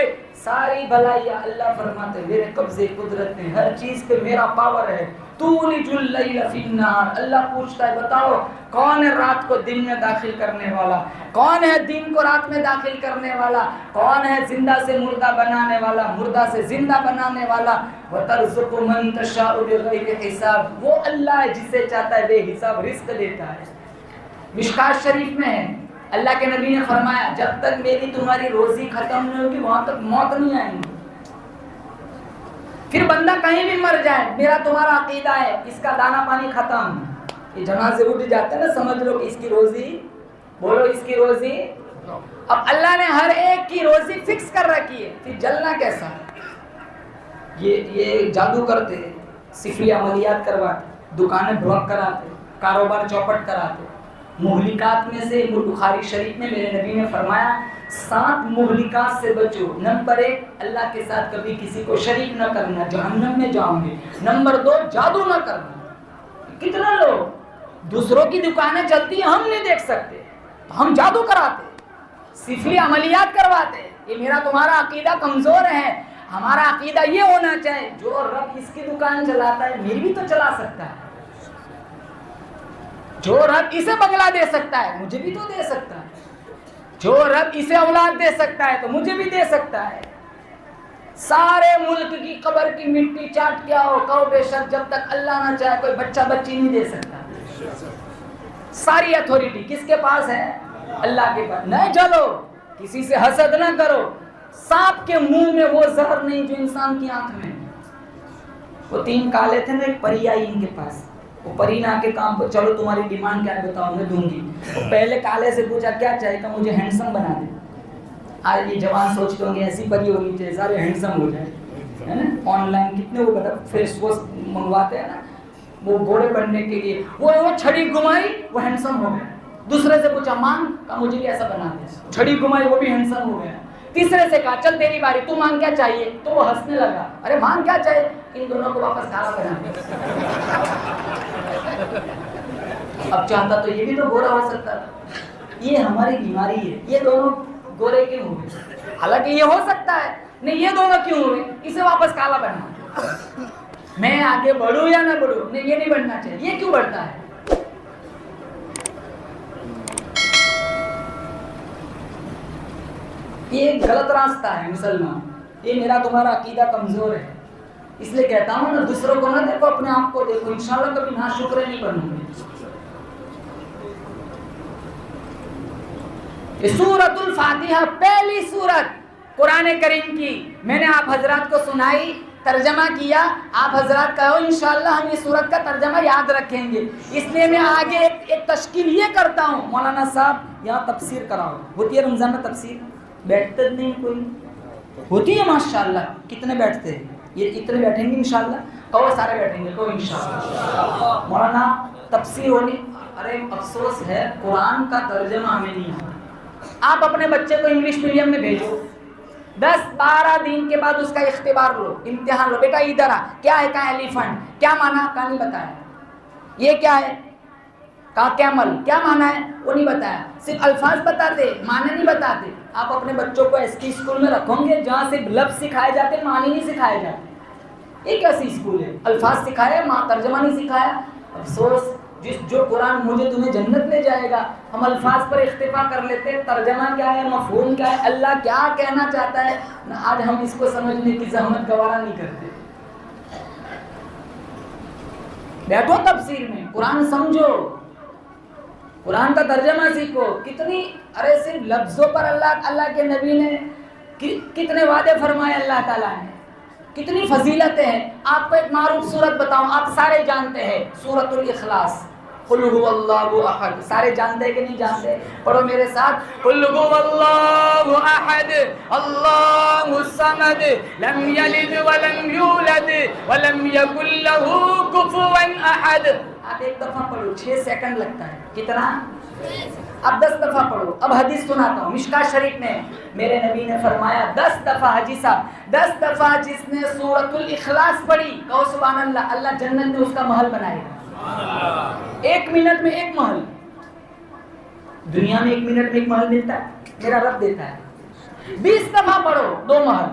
ساری بھلائیاں اللہ فرماتے میرے قبضے قدرت میں، ہر چیز پہ میرا پاور ہے. تولج اللیل فی النہار. اللہ پوچھتا ہے بتاؤ کون ہے رات کو دن میں داخل کرنے والا، کون ہے دن کو رات میں داخل کرنے والا، کون ہے زندہ سے مردہ بنانے والا، مردہ سے زندہ بنانے والا. وترزق من تشاء بغیر حساب. وہ اللہ ہے جسے چاہتا ہے بے حساب رزق دیتا ہے. مشکات شریف میں ہے اللہ کے نبی نے فرمایا جب تک میری تمہاری روزی ختم نہیں ہوگی وہاں تک موت نہیں آئے گی. پھر بندہ کہیں بھی مر جائے، میرا تمہارا عقیدہ ہے اس کا دانا پانی ختم، یہ جنازے اٹھ جاتے ہیں نا، سمجھ لو کہ اس کی روزی، بولو اس کی روزی. اب اللہ نے ہر ایک کی روزی فکس کر رکھی ہے، پھر جلنا کیسا؟ یہ جادو کرتے ہیں، سفلی عملیات کرواتے، دکانیں بلاک کراتے، کاروبار چوپٹ کراتے. مہلکات میں سے بخاری شریف میں میرے نبی نے فرمایا 7 مہلکات سے بچو. نمبر 1 اللہ کے ساتھ کبھی کسی کو شریک نہ کرنا، جہنم میں جاؤں گے. نمبر 2 جادو نہ کرنا. کتنا لوگ دوسروں کی دکانیں چلتی ہیں ہم نہیں دیکھ سکتے، ہم جادو کراتے، سفلی عملیات کرواتے. یہ میرا تمہارا عقیدہ کمزور ہے. ہمارا عقیدہ یہ ہونا چاہیے جو رب اس کی دکان چلاتا ہے میری بھی تو چلا سکتا ہے، جو رب اسے بنگلہ دے سکتا ہے مجھے بھی تو دے سکتا ہے، جو رب اسے اولاد دے سکتا ہے تو مجھے بھی دے سکتا ہے. سارے ملک کی قبر کی مٹی چاٹ کیا ہو، کہو بے شک جب تک اللہ نہ چاہے کوئی بچہ بچی نہیں دے سکتا. ساری اتھارٹی کس کے پاس ہے؟ اللہ کے پاس. نہ جلو، کسی سے حسد نہ کرو. سانپ کے منہ میں وہ زہر نہیں جو انسان کی آنکھ میں. وہ 3 کالے تھے نا، ایک پری آئی ان کے پاس. وہ پری نے آ کے کام پر چلو تمہاری ڈیمانڈ کیا ہے بتاؤ میں دوں گی. وہ پہلے کالے سے پوچھا کیا چاہیے کہ مجھے ہینڈسم بنا دے. آج یہ جوان سوچتے ہوں گے ایسی پری ہونی چاہیے سارے ہینڈسم ہو جائیں، ہے نا. آن لائن کتنے وہ فیس واش منگواتے ہیں نا وہ گھوڑے بننے کے لیے. وہ چھڑی گھمائی وہ ہینڈسم ہو گیا. دوسرے سے پوچھا مانگ، کہا مجھے بھی ایسا بنا دے. چھڑی گھمائی وہ بھی ہینڈسم ہو گیا. تیسرے سے کہا چل تیری باری، تو مانگ کیا چاہیے؟ تو وہ ہنسنے لگا. ارے مانگ کیا چاہیے؟ ان دونوں کو واپس کالا بنا دے. اب چاہتا تو یہ بھی تو گورا ہو سکتا تھا. یہ ہماری بیماری ہے. یہ دونوں گورے کیوں ہوئے؟ حالانکہ یہ ہو سکتا ہے. نہیں یہ دونوں کیوں ہوئے؟ اسے واپس کالا بنا. میں آگے بڑھوں یا نہ بڑھوں، نہیں یہ نہیں بڑھنا چاہیے. یہ کیوں بڑھتا ہے؟ یہ ایک غلط راستہ ہے مسلمان. یہ میرا تمہارا عقیدہ کمزور ہے، اس لیے کہتا ہوں نا دوسروں کو نہ دیکھو، اپنے آپ کو دیکھو. انشاءاللہ کبھی ناشکرے نہیں بنوں گے. سورۃ الفاتحہ پہلی سورت قرآن کریم کی میں نے آپ حضرات کو سنائی، ترجمہ کیا. آپ حضرات کہو انشاءاللہ ہم یہ سورت کا ترجمہ یاد رکھیں گے. اس لیے میں آگے ایک تشکیل یہ کرتا ہوں، مولانا صاحب یہاں تفسیر کراؤ. ہوتی ہے رمضان میں تفسیر؟ بیٹھتے نہیں کوئی؟ ہوتی ہے ماشاءاللہ. کتنے بیٹھتے ہیں؟ یہ اتنے بیٹھیں گے انشاءاللہ؟ کہو سارے بیٹھیں گے. کہو انشاءاللہ. مولانا تفسیر ہونی. ارے افسوس ہے قرآن کا ترجمہ ہمیں نہیں آتا. آپ اپنے بچے کو انگلش میڈیم میں بھیجو، 10-12 دن کے بعد اس کا اختبار لو، امتحان لو. بیٹا ادھر آ، کیا ہے کہاں ایلیفنٹ، کیا مانا کہاں نہیں بتایا. یہ کیا ہے کہاں کیمل، کیا مانا ہے وہ نہیں بتایا. صرف الفاظ بتاتے، معنی نہیں بتاتے. آپ اپنے بچوں کو ایسی اسکول میں رکھو گے جہاں صرف لفظ سکھائے جاتے، معنی نہیں سکھائے جاتے. یہ کیسی اسکول ہے؟ الفاظ سکھایا، ترجمہ نہیں سکھایا. افسوس. جو قرآن مجھے تمہیں جنت لے جائے گا، ہم الفاظ پر اختفا کر لیتے ہیں. ترجمہ کیا ہے، مفہوم کیا ہے، اللہ کیا کہنا چاہتا ہے، آج ہم اس کو سمجھنے کی زحمت گوارا نہیں کرتے. بیٹھو تفسیر میں، قرآن سمجھو، قرآن کا ترجمہ سیکھو. کتنی ارے صرف لفظوں پر اللہ کے نبی نے کتنے وعدے فرمائے اللہ تعالیٰ نے، کتنی فضیلتیں ہیں. آپ کو ایک معروف سورت بتاؤں، آپ سارے جانتے ہیں، سورۃ الاخلاص. قل هو اللہ احد. سارے جانتے ہیں کہ نہیں جانتے؟ پڑھو میرے ساتھ. قل هو اللہ احد اللہ الصمد لم یلد ولم یولد ولم یکن له کفوا احد. آپ ایک دفعہ پڑھو، 6 سیکنڈ لگتا ہے. کتنا؟ اب 10 دفعہ پڑھو. اب حدیث سناتا ہوں. مشکاۃ شریف میں میرے نبی نے فرمایا 10 دفعہ، حاجی صاحب 10 دفعہ جس نے سورۃ الاخلاص پڑھی، کہو سبحان اللہ، اللہ جنت میں اس کا محل بنائے گا. 1 منٹ میں 1 محل. دنیا میں 1 منٹ میں 1 محل ملتا ہے، میرا رب دیتا ہے. 20 دفعہ پڑھو 2 محل،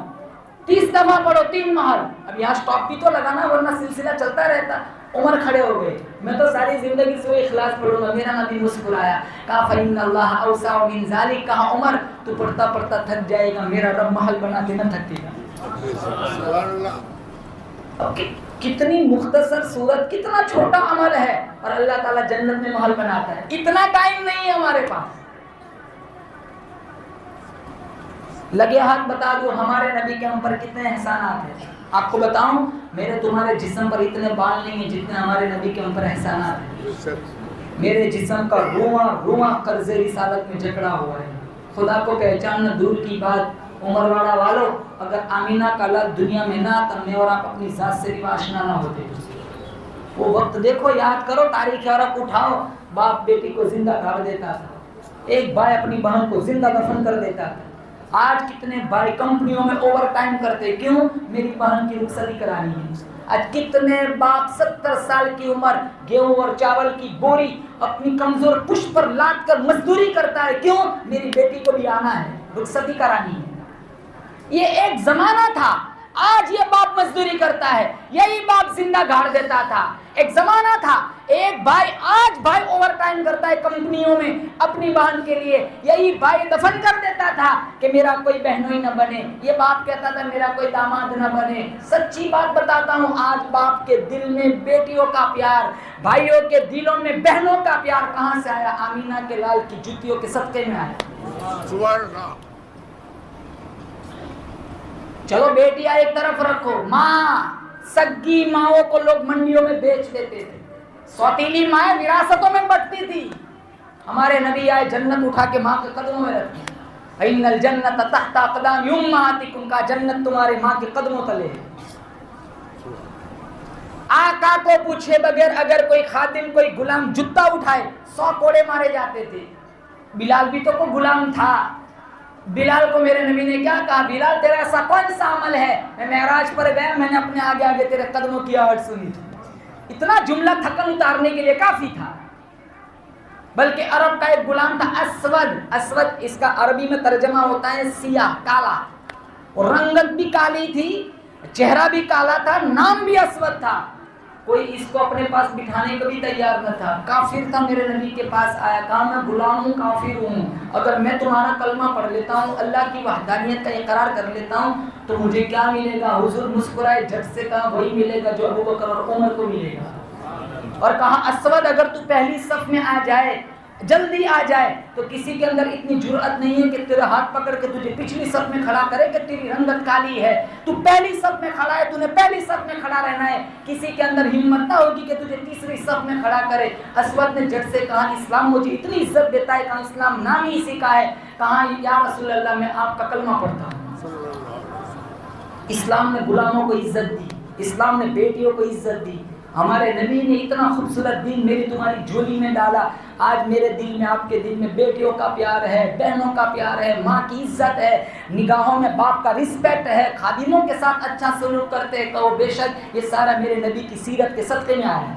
30 دفعہ پڑھو 3 محل. اب یہاں سٹاپ بھی تو لگانا ورنہ سلسلہ چلتا رہتا. عمر کھڑے ہو گئے، میں تو ساری زندگی سے وہ اخلاص پڑھوں گا. میرا نبی مسکرایا، کہا فإن اللہ اوسع من ذلک. کہا عمر تو پڑھتا پڑھتا تھک جائے گا، میرا رب محل بنا کے نہ تھکے گا. کتنی مختصر صورت، کتنا چھوٹا عمل ہے اور اللہ تعالیٰ جنت میں محل بناتا ہے. اتنا ٹائم نہیں ہے ہمارے پاس. لگے ہاتھ بتا دو ہمارے نبی کے ہم پر کتنے احسانات ہیں. آپ کو بتاؤں میرے تمہارے جسم پر اتنے بال نہیں ہیں جتنے ہمارے نبی کے ہم پر احسانات ہیں. میرے جسم کا رواں رواں قرض رسالت میں جکڑا ہوا ہے. خدا کو پہچاننا دور کی بات. عمر واڑا والو، اگر آمینہ کا لفظ دنیا میں نہ آتا، میں اور آپ اپنی ذات سے بھی آشنا نہ ہوتے. وہ وقت دیکھو، یاد کرو، تاریخ عرب اٹھاؤ. باپ بیٹی کو زندہ گاڑ دیتا تھا، ایک بھائی اپنی بہن کو زندہ دفن کر دیتا تھا. آج کتنے بھائی کمپنیوں میں اوور ٹائم کرتے، کیوں؟ میری بہن کی رخصتی کرانی ہے. آج کتنے باپ 70 سال کی عمر گیہوں اور چاول کی بوری اپنی کمزور پشت پر لاد کر مزدوری کرتا ہے، کیوں؟ میری بیٹی کو بھی آنا ہے، رخصتی کرانی ہے. یہ ایک زمانہ تھا، آج یہ باپ مزدوری کرتا ہے، یہی باپ زندہ گاڑ دیتا تھا. ایک زمانہ تھا، ایک بھائی، آج بھائی اوور ٹائم کرتا ہے کمپنیوں میں اپنی بہن کے لیے، یہی بھائی دفن کر دیتا تھا کہ میرا کوئی بہنوئی نہ بنے. یہ باپ کہتا تھا میرا کوئی داماد نہ بنے. سچی بات بتاتا ہوں، آج باپ کے دل میں بیٹیوں کا پیار، بھائیوں کے دلوں میں بہنوں کا پیار کہاں سے آیا؟ آمینہ کے لال کی جوتیوں کے صدقے میں آیا. سبحان اللہ. چلو بیٹیاں ایک طرف رکھو، ماں، سگی ماؤں کو لوگ منڈیوں میں بیچ دیتے تھے. سوتیلی مائیں وراثتوں میں بٹتی تھی. ہمارے نبی آئے، جنت اٹھا کے ماں کے قدموں میں رکھی. ان الجنت تحت اقدام امہاتکم، کا جنت تمہارے ماں کے قدموں تلے ہے. آقا کو پوچھے بغیر اگر کوئی خادم، کوئی غلام جوتا اٹھائے 100 کوڑے مارے جاتے تھے. بلال بھی تو کوئی غلام تھا. بلال کو میرے نبی نے کیا کہا؟ بلال تیرا ایسا کون سا عمل ہے؟ میں معراج پر گیا، میں نے اپنے آگے آگے تیرے قدموں کی آواز سنی. اتنا جملہ تھکن اتارنے کے لیے کافی تھا. بلکہ عرب کا ایک غلام تھا اسود. اسود اس کا عربی میں ترجمہ ہوتا ہے سیاہ، کالا. اور رنگت بھی کالی تھی، چہرہ بھی کالا تھا، نام بھی اسود تھا، کوئی اس کو اپنے پاس بٹھانے کو بھی تیار نہ تھا. کافر تھا، میرے نبی کے پاس آیا، کہا میں غلام ہوں، کافر ہوں، اگر میں تمہارا کلمہ پڑھ لیتا ہوں، اللہ کی وحدانیت کا اقرار کر لیتا ہوں تو مجھے کیا ملے گا؟ حضور مسکرائے، جھٹ سے کہا وہی ملے گا جو ابو بکر اور عمر کو ملے گا. اور کہا اسود اگر تو پہلی صف میں آ جائے، جلدی آ جائے، تو کسی کے اندر اتنی جرأت نہیں ہے کہ تیرا ہاتھ پکڑ کے تجھے پچھلی صف میں کھڑا کرے کہ تیری رنگت کالی ہے، تو پہلی صف میں کھڑا ہے، تو نے پہلی صف میں کھڑا رہنا ہے. کسی کے اندر ہمت نہ ہوگی کہ تجھے تیسری صف میں کھڑا کرے. اسود نے جھٹ سے کہا اسلام مجھے اتنی عزت دیتا ہے، کہا اسلام نام ہی اسی کا ہے. کہا یا رسول اللہ میں آپ کا کلمہ پڑھتا ہوں. اسلام نے غلاموں کو عزت دی، اسلام نے بیٹیوں کو عزت دی. ہمارے نبی نے اتنا خوبصورت دین میری تمہاری جھولی میں ڈالا. آج میرے دل میں، آپ کے دل میں بیٹیوں کا پیار ہے، بہنوں کا پیار ہے، ماں کی عزت ہے، نگاہوں میں باپ کا رسپیکٹ ہے، خادموں کے ساتھ اچھا سلوک کرتے ہیں. کہو بے شک یہ سارا میرے نبی کی سیرت کے صدقے میں آیا ہے.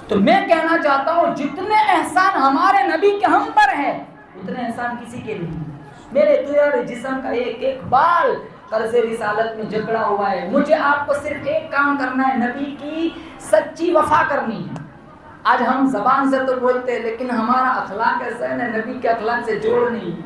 تو میں کہنا چاہتا ہوں جتنے احسان ہمارے نبی کے ہم پر ہیں اتنے احسان کسی کے نہیں. میرے تیرے جسم کا ایک ایک بال قرض رسالت میں جکڑا ہوا ہے. مجھے آپ کو صرف ایک کام کرنا ہے، نبی کی سچی وفا کرنی ہے. آج ہم زبان سے تو بولتے ہیں لیکن ہمارا اخلاق ایسا ہے نا، نبی کے اخلاق سے جوڑ نہیں ہے.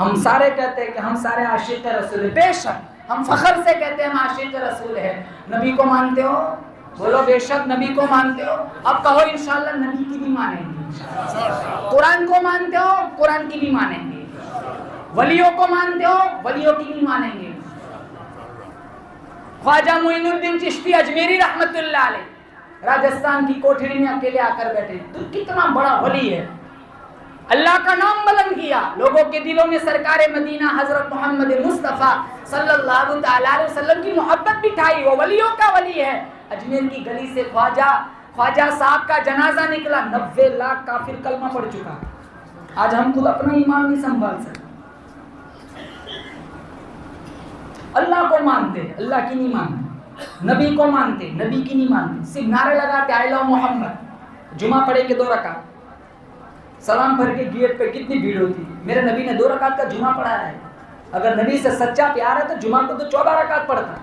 ہم سارے کہتے ہیں کہ ہم سارے عاشق رسول ہیں، بے شک ہم فخر سے کہتے ہیں ہم عاشق رسول ہیں. نبی کو مانتے ہو؟ بولو بے شک نبی کو مانتے ہو. اب کہو انشاءاللہ نبی کی بھی مانیں گے. قرآن کو مانتے ہو؟ قرآن کی بھی مانیں گے. ولیوں کو مانتے ہو؟ ولیوں کی بھی مانیں گے. خواجہ معین الدین چشتی اجمیری رحمت اللہ علیہ راجستھان کی کوٹھری میں اکیلے آ کر بیٹھے. تو کتنا بڑا ولی ہے، اللہ کا نام بلند کیا، لوگوں کے دلوں میں سرکار مدینہ حضرت محمد مصطفیٰ صلی اللہ علیہ وسلم کی محبت بٹھائی. وہ ولیوں کا ولی ہے. اجمیر کی گلی سے خواجہ صاحب کا جنازہ نکلا، 90 لاکھ کافر کلمہ پڑھ چکا. آج ہم خود اپنا ایمان نہیں سنبھال سکتے. اللہ کو مانتے، اللہ کی نہیں مانتے. نبی کو مانتے، نبی کی نہیں مانتے. صرف نعرے لگاتے آئی لو محمد. جمعہ پڑھے کے 2 رکعت، سلام بھر کے گیٹ پہ کتنی بھیڑ ہوتی. میرے نبی نے 2 رکعت کا جمعہ پڑھایا ہے. اگر نبی سے سچا پیار ہے تو جمعہ کو تو 14 رکعت پڑھتا.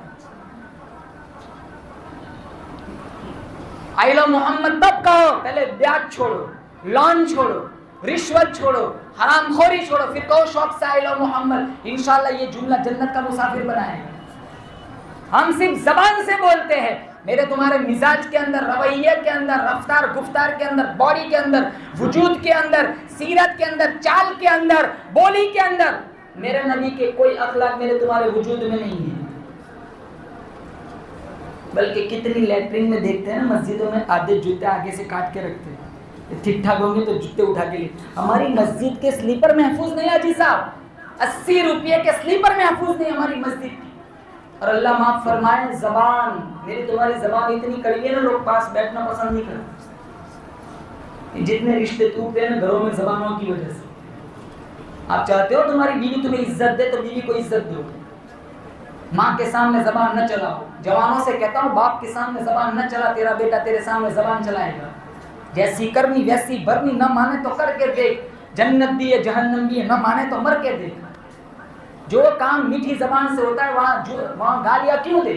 آئی لو محمد تب کہو، پہلے بیعت چھوڑو، لون چھوڑو، رشوت چھوڑو، حرام خوری چھوڑو، پھر کہو شوق سے آئی لو محمد. انشاءاللہ یہ جملہ جنت کا مسافر بنائے گا. ہم صرف زبان سے بولتے ہیں، میرے تمہارے مزاج کے اندر، رویے کے اندر، رفتار گفتار کے اندر، باڈی کے اندر، وجود کے اندر، سیرت کے اندر، چال کے اندر، بولی کے اندر میرے نبی کے کوئی اخلاق میرے تمہارے وجود میں نہیں ہے. بلکہ کتنی لیٹرین میں دیکھتے ہیں نا، مسجدوں میں آدھے جوتے آگے سے کاٹ کے رکھتے ہیں. ٹھیک ٹھاک ہوں گے تو جوتے اٹھا کے لے. ہماری مسجد کے سلیپر محفوظ نہیں حاجی صاحب، 80 روپے کے سلیپر محفوظ نہیں ہماری مسجد کی. اور اللہ معاف فرمائے، زبان میری تمہاری زبان اتنی کڑوی ہے نا، لوگ پاس بیٹھنا پسند نہیں کرتے. جتنے رشتے ٹوٹتے ہیں نا گھروں میں زبانوں کی وجہ سے. آپ چاہتے ہو تمہاری بیوی تمہیں عزت دے تو بیوی کو عزت دو. ماں کے سامنے زبان نہ چلاؤ. جوانوں سے کہتا ہوں باپ کے سامنے زبان نہ چلا، تیرا بیٹا تیرے سامنے زبان چلائے گا. جیسی کرنی ویسی بھرنی، نہ مانے تو کر کے دیکھ. جنت بھی ہے جہنم بھی ہے، نہ مانے تو مر کے دیکھ. جو کام میٹھی زبان سے ہوتا ہے وہاں گالیاں کیوں دے؟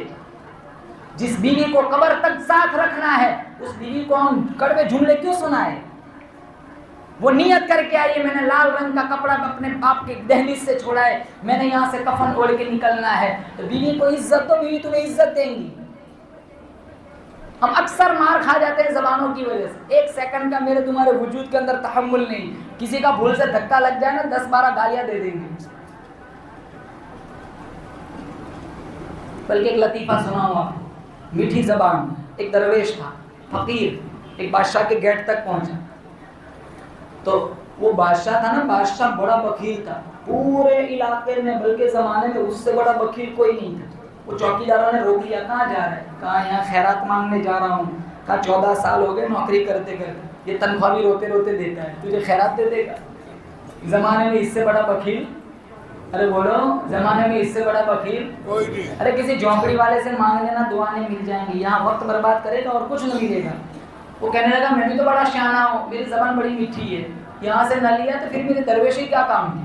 جس بیوی کو قبر تک ساتھ رکھنا ہے اس بیوی کو ہم کڑوے جملے کیوں سنائے؟ وہ نیت کر کے آئیے میں نے لال رنگ کا کپڑا اپنے باپ کے دہلیز سے چھوڑا ہے، میں نے یہاں سے کفن اوڑھ کے نکلنا ہے. تو بیوی کو عزت دو، بیوی تمہیں عزت دیں گی. ہم اکثر مار کھا جاتے ہیں زبانوں کی وجہ سے. 1 سیکنڈ کا میرے تمہارے وجود کے اندر تحمل نہیں. کسی کا بھول سے دھکا لگ جائے نا 10-12 گالیاں دے دیں گے. بلکہ ایک لطیفہ سناؤں آپ. میٹھی زبان. ایک درویش تھا، فقیر، ایک بادشاہ کے گیٹ تک پہنچا. تو وہ بادشاہ تھا نا، بادشاہ بڑا بخیل تھا پورے علاقے میں، بلکہ زمانے میں اس سے بڑا بخیل کوئی نہیں تھا. وہ چوکیداروں نے روک لیا، کہاں جا رہا ہے؟ کہا یہاں خیرات مانگنے جا رہا ہوں. کہا 14 سال ہو گئے نوکری کرتے کرتے، یہ تنخواہ بھی روتے روتے دیتا ہے، تجھے خیرات دے دے گا؟ زمانے میں اس سے بڑا بخیل، ارے بولو زمانے میں اس سے بڑا بخیل کوئی نہیں. ارے کسی جھونپڑی والے سے مانگ لینا، دعائیں مل جائیں گی. یہاں وقت برباد کرے گا اور کچھ نہیں ملے گا. وہ کہنے لگا میں بھی تو بڑا شانہ ہوں، میری زبان بڑی میٹھی ہے، یہاں سے نہ لیا تو پھر میرے درویشی کیا کام ہے؟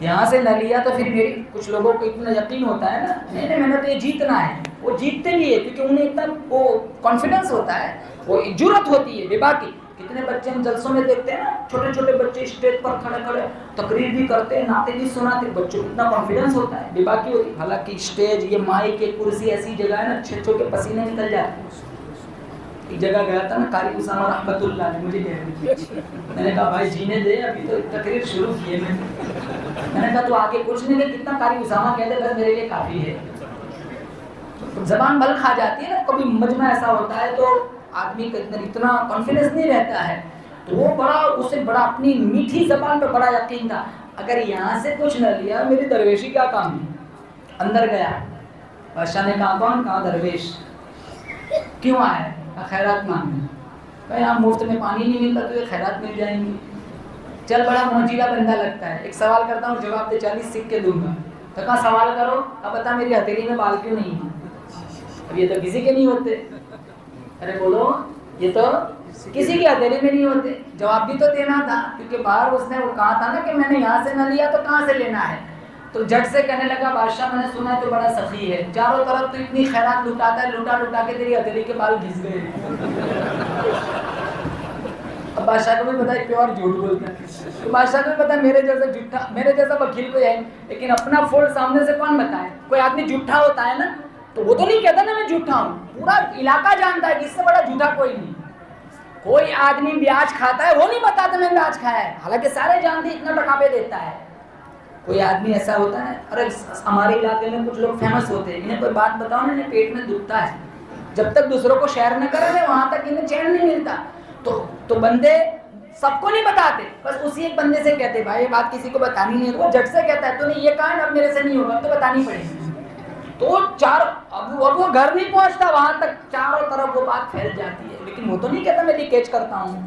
یہاں سے نہ لیا تو پھر میری کچھ لوگوں کو اتنا یقین ہوتا ہے نا نہیں میں نے تو یہ جیتنا ہے، وہ جیتتے بھی ہے کیونکہ انہیں اتنا وہ کانفیڈنس ہوتا ہے، وہ جرأت ہوتی ہے بے باکی. کتنے بچے ہم جلسوں میں دیکھتے ہیں نا، چھوٹے چھوٹے بچے اسٹیج پر کھڑے کھڑے تقریر بھی کرتے ہیں، نعتیں بھی سناتے، بچوں کو اتنا کانفیڈنس ہوتا ہے، بے باکی ہوتی ہے. حالانکہ اسٹیج یہ مائک کے کرسی ایسی جگہ ہے نا چھچوں کے پسینے نکل جاتے ہیں. ایک جگہ گیا تھا نا قاری اسامہ رحمۃ اللہ علیہ، مجھے کہہ رہے میں نے کہا بھائی جینے دے، ابھی تو تقریر شروع کی ہے. میں نے کہا تو آگے کچھ نہیں کہ کتنا قاری اسامہ کہہ دے بس میرے لیے کافی ہے. زبان بل کھا جاتی ہے نا، کبھی مجمع ایسا ہوتا ہے تو آدمی کا اتنا کانفیڈنس نہیں رہتا ہے، تو وہ بڑا اسے بڑا اپنی میٹھی زبان پہ بڑا یقین تھا. اگر یہاں سے کچھ نہ لیا میری درویشی کیا کام ہے. اندر گیا، بادشاہ نے کہا کون؟ کہا درویش. کیوں آئے؟ خیرات مانگنے. بھائی یہاں مفت میں پانی نہیں ملتا تو یہ خیرات مل جائیں گی. چل بڑا موجیلا بندہ لگتا ہے، ایک سوال کرتا ہوں جواب دے 40 سکے دوں گا. تو کہا سوال کرو. اب بتا میری ہتھیلی میں بال کیوں نہیں ہے؟ اب یہ تو کسی کے نہیں ہوتے. ارے بولو یہ تو کسی کی ہتھیلی میں نہیں ہوتے. جواب بھی تو دینا تھا کیونکہ باہر اس نے وہ کہا تھا نا کہ میں نے یہاں سے نہ لیا تو کہاں سے لینا ہے. تو جھٹ سے کہنے لگا بادشاہ میں نے سنا ہے تو بڑا سخی ہے، چاروں طرف تو اتنی خیرات لٹاتا ہے، لٹا لٹا کے تیری ہتھیلی کے بال گھس گئے. اب بادشاہ کو بھی پتا ہے پیور جھوٹ بولتا ہے، تو بادشاہ کو بھی پتا ہے میرے جیسا جھوٹا، میرے جیسا وکیل کوئی ہے، لیکن اپنا فولڈ سامنے سے کون بتائے. کوئی آدمی جھوٹا ہوتا ہے نا تو وہ تو نہیں کہتا نا میں جھوٹا ہوں، پورا علاقہ جانتا ہے کہ اس سے بڑا جھوٹا کوئی نہیں. کوئی آدمی بیاج کھاتا ہے وہ نہیں بتاتا میں بیاج کھایا ہے، حالانکہ سارے جانتے اتنا ٹکا پہ دیتا ہے. کوئی آدمی ایسا ہوتا ہے، ارے ہمارے علاقے میں کچھ لوگ فیمس ہوتے ہیں، انہیں کوئی بات بتاؤ نا انہیں پیٹ میں دکھتا ہے، جب تک دوسروں کو شیئر نہ کرے وہاں تک انہیں چین نہیں ملتا. تو بندے سب کو نہیں بتاتے، بس اسی ایک بندے سے کہتے بھائی یہ بات کسی کو بتانی نہیں ہے. وہ جھٹ سے کہتا ہے تو نہیں یہ کہا اب میرے سے نہیں ہوگا تو بتانی پڑے گی. تو اب وہ گھر نہیں پہنچتا وہاں تک، چاروں طرف وہ بات پھیل جاتی ہے، لیکن وہ تو نہیں کہتا میں لیکیج کرتا ہوں.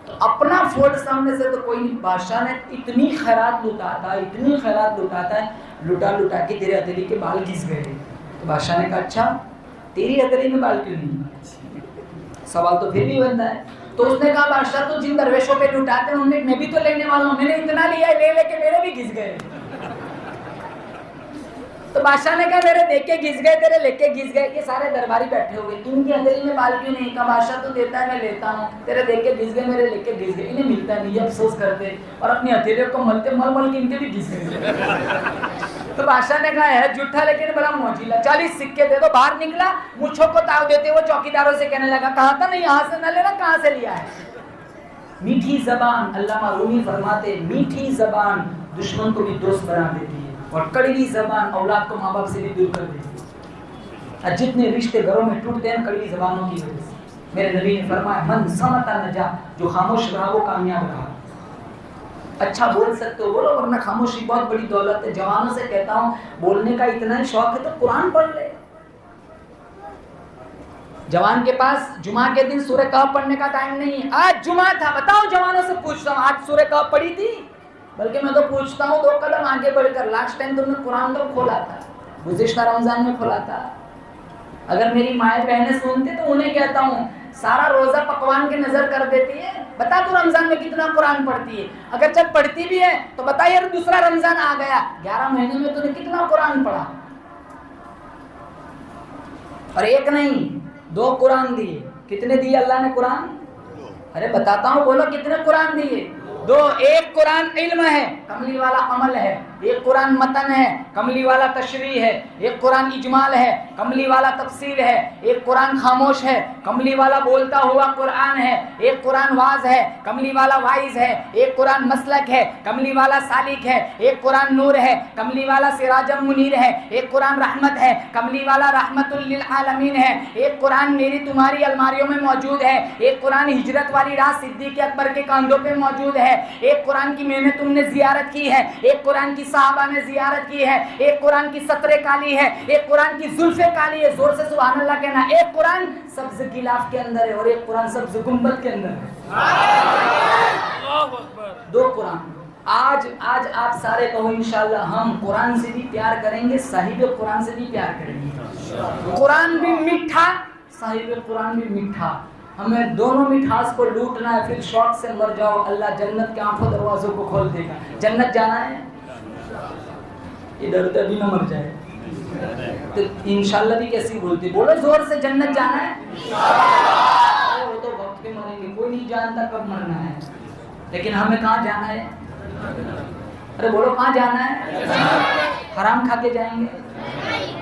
تو اپنا فولڈ سامنے سے تو کوئی نہیں. بادشاہ نے اتنی خیرات لٹاتا ہے، اتنی خیرات لٹاتا ہے، لٹا لٹا کے تیرے ہتھیلی کے بال گھس گئے. تو بادشاہ نے کہا اچھا تیری ہتھیلی میں بال کیوں نہیں؟ سوال تو پھر بھی بنتا ہے. تو اس نے کہا بادشاہ تو جن درویشوں پہ لٹاتے ہیں انہیں میں بھی تو لینے والا ہوں، میں نے اتنا لیا ہے، لے لے کے میرے بھی گھس گئے. تو بادشاہ نے کہا میرے دیکھ کے گھس گئے، تیرے لے کے گھس گئے. یہ سارے درباری بیٹھے ہوئے، ان کی ہتھیلی میں بال کیوں نہیں؟ کہا بادشاہ تو دیتا ہے میں لیتا ہوں، تیرے دیکھ کے گھس گئے، میرے لے کے گھس گئے. انہیں ملتا نہیں، یہ افسوس کرتے اور اپنی ہتھیلیوں کو ملتے مل مل کے ان کے بھی گھس گئے. تو بادشاہ نے کہا ہے جھوٹا لیکن بڑا موجیلا، 40 سکے دے دو. باہر نکلا، مچھوں کو تاؤ دیتے وہ چوکیداروں سے کہنے لگا کہا تھا نہیں یہاں سے نہ لینا، کہاں سے لیا ہے. میٹھی زبان، علامہ رومی فرماتے میٹھی زبان دشمن کو بھی دوست بنا دیتی ہے اور کڑوی زبان اولاد کو ماں باپ سے بھی دور کر دیتی ہے. اور جتنے رشتے گھروں میں ٹوٹتے ہیں کڑوی زبانوں کی وجہ سے. میرے نبی نے فرمایا من صمت نجا، جو خاموش رہا وہ کامیاب رہا. اچھا بول سکتے ہو بولو، ورنہ خاموشی بہت بڑی دولت ہے. جوانوں سے کہتا ہوں بولنے کا اتنا ہی شوق ہے تو قرآن پڑھ لے. جوان کے پاس جمعہ کے دن سورہ کہف پڑھنے کا ٹائم نہیں ہے. آج جمعہ تھا، بتاؤ جوانوں سے پوچھتا ہوں آج سورہ کہف پڑھی تھی؟ بلکہ میں تو پوچھتا ہوں 2 قدم آگے بڑھ کر لاسٹ ٹائم تم نے قرآن تو کھولا تھا؟ گزشتہ رمضان میں کھولا تھا. اگر میری مائیں بہنیں سنتی تو انہیں کہتا ہوں سارا روزہ پکوان کی نظر کر دیتی ہے، بتا تو رمضان میں کتنا قرآن پڑھتی ہے؟ اگر جب پڑھتی بھی ہے تو بتا یار دوسرا رمضان آ گیا، 11 مہینے میں تو نے کتنا قرآن پڑھا؟ اور ایک نہیں 2 قرآن دیے. کتنے دیے اللہ نے قرآن؟ ارے بتاتا ہوں بولو کتنے قرآن دیے؟ 2. ایک قرآن علم ہے، کملی والا عمل ہے. ایک قرآن متن ہے، کملی والا تشریح ہے. ایک قرآن اجمال ہے، کملی والا تفسیر ہے. ایک قرآن خاموش ہے، کملی والا بولتا ہوا قرآن ہے. ایک قرآن واعظ ہے، کملی والا واعظ ہے. ایک قرآن مسلک ہے، کملی والا سالک ہے. ایک قرآن نور ہے، کملی والا سراجم منیر ہے. ایک قرآن رحمت ہے، کملی والا رحمت للعالمین ہے. ایک قرآن میری تمہاری الماریوں میں موجود ہے. ایک قرآن ہجرت والی رات صدیق اکبر کے کاندھوں پہ موجود ہے. ایک قرآن کی میں نے تم نے زیارت کی ہے. ایک قرآن کی صحابہ نے زیارت کی ہے. ایک قرآن کی سطریں کالی ہے، ایک قرآن کی زلفیں کالی ہے. زور سے سبحان اللہ کہنا. ایک قرآن سبز غلاف کے اندر ہے اور ایک قرآن سبز گنبد کے اندر ہے. 2 قرآن. آج آپ سارے کہو انشاءاللہ ہم قرآن سے بھی پیار کریں گے، صاحب قرآن سے بھی پیار کریں گے. قرآن بھی میٹھا، صاحب قرآن بھی میٹھا. ہمیں دونوں مٹھاس کو لوٹنا ہے، پھر شوق سے مر جاؤ اللہ جنت کے آنکھوں دروازوں کو کھول دے گا. جنت جانا ہے یہ ڈرتے ابھی نہ مر جائے. تو انشاءاللہ بھی کیسی بولتی؟ بولو زور سے, جنت جانا ہے. وہ تو وقت پہ مریں گے, کوئی نہیں جانتا کب مرنا ہے, لیکن ہمیں کہاں جانا ہے؟ ارے بولو کہاں جانا ہے؟ حرام کھا کے جائیں گے,